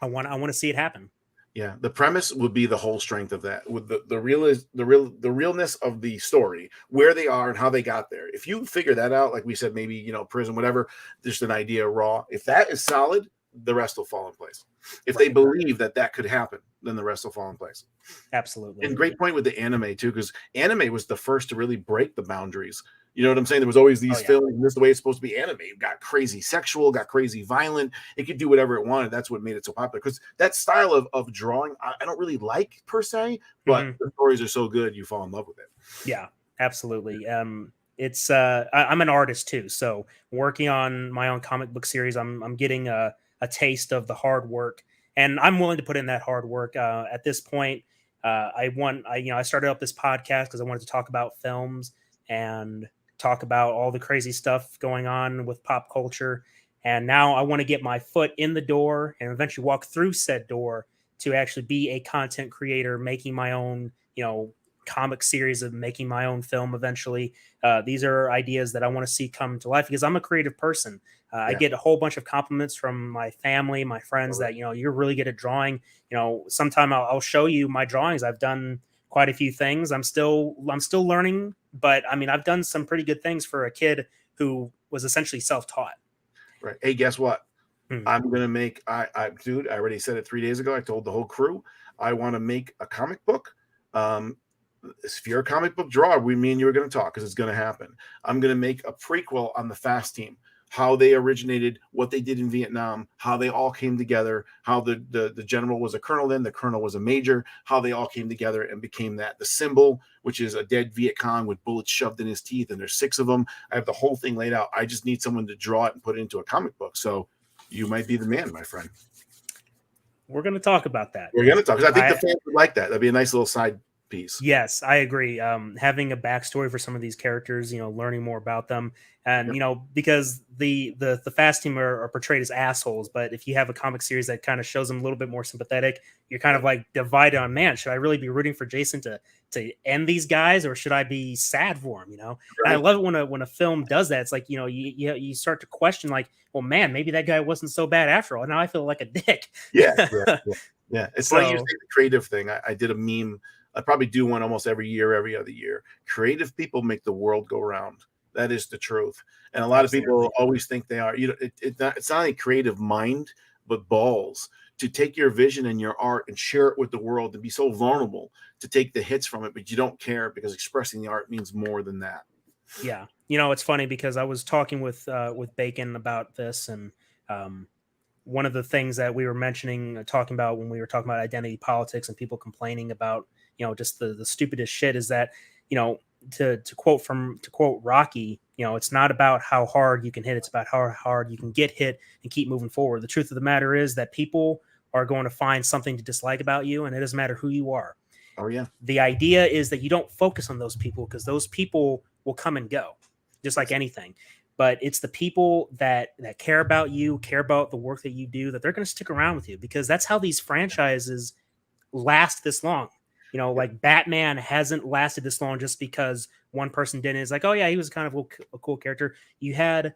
I want to see it happen. Yeah, the premise would be the whole strength of that, with the realness of the story, where they are and how they got there. If you figure that out, like we said, maybe prison, whatever, just an idea raw. If that is solid, the rest will fall in place. If they believe that could happen, then the rest will fall in place. Absolutely. And great point with the anime too, because anime was the first to really break the boundaries. You know what I'm saying? There was always these films, and this is the way it's supposed to be. Anime it got crazy sexual, got crazy violent. It could do whatever it wanted. That's what made it so popular. Because that style of drawing, I don't really like per se, but the stories are so good, you fall in love with it. Yeah, absolutely. It's I'm an artist too, so working on my own comic book series, I'm getting a taste of the hard work, and I'm willing to put in that hard work. At this point, I started up this podcast because I wanted to talk about films and talk about all the crazy stuff going on with pop culture. And now I want to get my foot in the door and eventually walk through said door to actually be a content creator, making my own, comic series, of making my own film eventually. These are ideas that I want to see come to life because I'm a creative person. I get a whole bunch of compliments from my family, my friends that, you're really good at drawing. Sometime I'll show you my drawings. I've done quite a few things. I'm still learning, but I mean, I've done some pretty good things for a kid who was essentially self-taught. Right. Hey, guess what? I'm going to make, dude, I already said it 3 days ago. I told the whole crew, I want to make a comic book. If you're a comic book drawer, me and you are going to talk because it's going to happen. I'm going to make a prequel on the Fast Team. how they originated, what they did in Vietnam, how they all came together, how the general was a colonel, then the colonel was a major, how they all came together and became that. The symbol, which is a dead Viet Cong with bullets shoved in his teeth, and there's 6 of them. I have the whole thing laid out. I just need someone to draw it and put it into a comic book. So you might be the man, my friend. We're going to talk about that. We're going to talk, because I think the fans would like that. That'd be a nice little side piece. Yes, I agree. Having a backstory for some of these characters, learning more about them, and because the Fast Team are portrayed as assholes, but if you have a comic series that kind of shows them a little bit more sympathetic, you're kind of like divided on, man, should I really be rooting for Jason to end these guys, or should I be sad for him? Right. And I love it when a film does that. It's like you start to question, like, well, man, maybe that guy wasn't so bad after all. Now I feel like a dick. Yeah. It's like you say, the creative thing. I did a meme. I probably do one almost every year, every other year. Creative people make the world go round. That is the truth. And a lot of people always think they are. It's not a creative mind, but balls to take your vision and your art and share it with the world, and be so vulnerable to take the hits from it, but you don't care, because expressing the art means more than that. Yeah. It's funny because I was talking with Bacon about this, and one of the things that we were talking about when we were talking about identity politics and people complaining about just the stupidest shit, is that to quote Rocky, it's not about how hard you can hit, it's about how hard you can get hit and keep moving forward. The truth of the matter is that people are going to find something to dislike about you, and it doesn't matter who you are. Oh yeah. The idea is that you don't focus on those people, because those people will come and go just like anything. But it's the people that care about you, care about the work that you do, that they're going to stick around with you, because that's how these franchises last this long. Like Batman hasn't lasted this long just because one person didn't. It's like, oh yeah, he was kind of a cool character. You had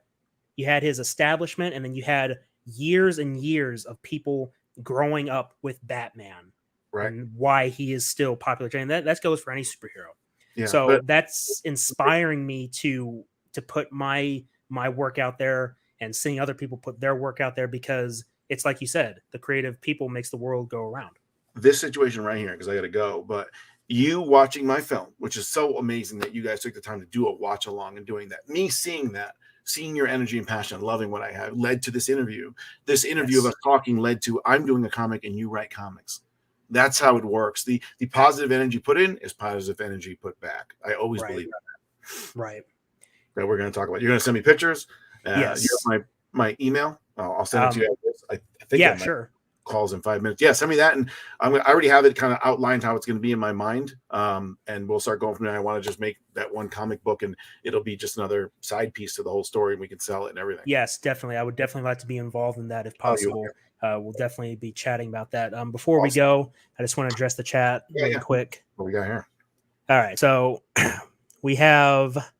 his establishment, and then you had years and years of people growing up with Batman, right? And why he is still popular. And that goes for any superhero. Yeah, so that's inspiring me to put my work out there, and seeing other people put their work out there, because it's like you said, the creative people makes the world go around. This situation right here, because I got to go, but you watching my film, which is so amazing that you guys took the time to do a watch along and doing that, me seeing that, seeing your energy and passion, loving what I have, led to this interview. This interview of us talking led to, I'm doing a comic and you write comics. That's how it works. The positive energy put in is positive energy put back. I always believe that. Right. That we're going to talk about. You're going to send me pictures. Yes. You have my email. I'll send it to you. I think. Yeah, sure. Calls in 5 minutes. Yeah, send me that, and I already have it kind of outlined how it's going to be in my mind. And we'll start going from there. I want to just make that one comic book, and it'll be just another side piece to the whole story, and we can sell it and everything. Yes, definitely. I would definitely like to be involved in that if possible. We'll definitely be chatting about that. Before we go, I just want to address the chat really quick. What we got here? All right, so we have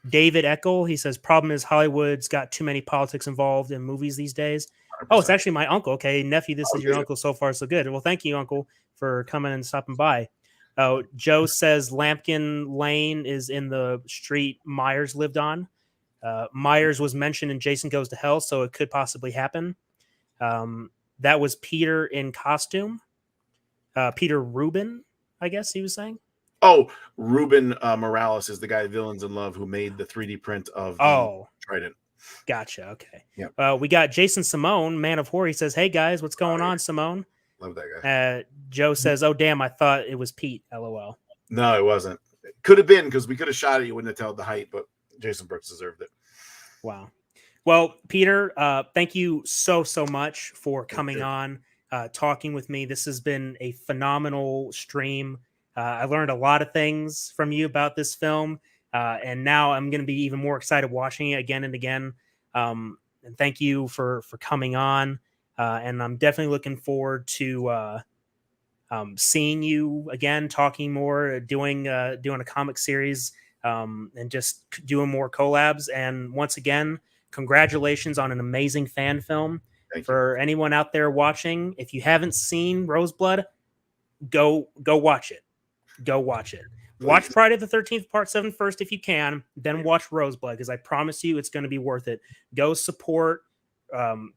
David Eckel. He says, problem is Hollywood's got too many politics involved in movies these days. 100%. Oh, it's actually my uncle. Okay, nephew, this is your uncle. So far, so good. Well, thank you, uncle, for coming and stopping by. Oh, Joe says Lampkin Lane is in the street Myers lived on. Myers was mentioned in Jason Goes to Hell, so it could possibly happen. That was Peter in costume. Peter Rubin, I guess he was saying. Oh, Ruben Morales is the guy, Villains in Love, who made the 3D print of Trident. Gotcha. Okay. Yep. We got Jason Simone, Man of Horror. He says, hey, guys, what's going on, Simone? Love that guy. Joe says, oh, damn, I thought it was Pete. LOL. No, it wasn't. It could have been, because we could have shot it. You wouldn't have told the height, but Jason Brooks deserved it. Wow. Well, Peter, thank you so much for coming on, talking with me. This has been a phenomenal stream. I learned a lot of things from you about this film. And now I'm going to be even more excited watching it again and again. And thank you for coming on. And I'm definitely looking forward to seeing you again, talking more, doing a comic series, and just doing more collabs. And once again, congratulations on an amazing fan film. For anyone out there watching, if you haven't seen Roseblood, go watch it. Go watch it. Watch Friday the 13th Part 7 first if you can, then watch Roseblood, because I promise you it's going to be worth it. Go support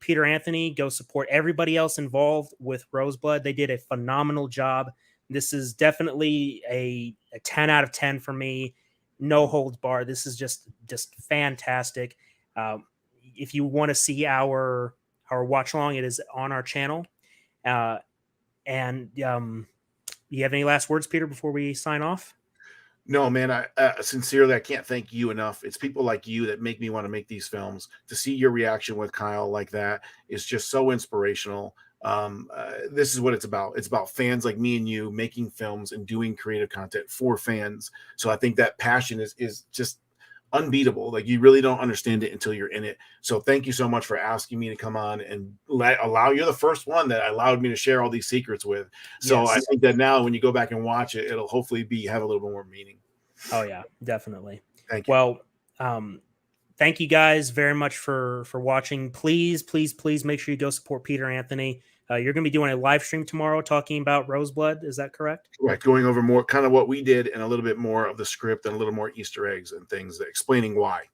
Peter Anthony. Go support everybody else involved with Roseblood. They did a phenomenal job. This is definitely a 10 out of 10 for me. No holds barred. This is just fantastic. if you want to see our watch along, it is on our channel. And you have any last words, Peter, before we sign off? No, man, I sincerely, I can't thank you enough. It's people like you that make me want to make these films. To see your reaction with Kyle like that is just so inspirational. This is what it's about. It's about fans like me and you making films and doing creative content for fans. So I think that passion is just unbeatable. Like, you really don't understand it until you're in it. So thank you so much for asking me to come on and you're the first one that allowed me to share all these secrets with. So Yes. I think that now when you go back and watch it, it'll hopefully have a little bit more meaning. Oh yeah, definitely. Thank you. Well, thank you guys very much for watching. Please make sure you go support Peter Anthony. You're going to be doing a live stream tomorrow talking about Roseblood. Is that correct? Right, going over more kind of what we did and a little bit more of the script and a little more Easter eggs and things that explaining why.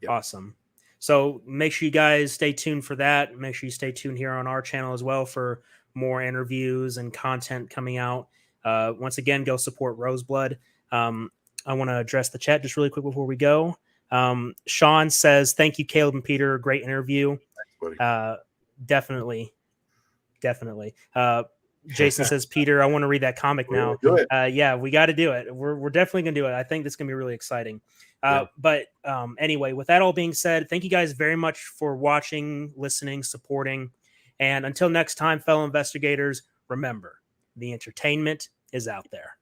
Yep. Awesome. So make sure you guys stay tuned for that. Make sure you stay tuned here on our channel as well for more interviews and content coming out. Once again, go support Roseblood. I want to address the chat just really quick before we go. Sean says, thank you, Caleb and Peter. Great interview. Thanks, buddy. Definitely. Jason says, Peter, I want to read that comic now. Yeah, we got to do it. We're definitely going to do it. I think this is going to be really exciting. But anyway, with that all being said, thank you guys very much for watching, listening, supporting. And until next time, fellow investigators, remember, the entertainment is out there.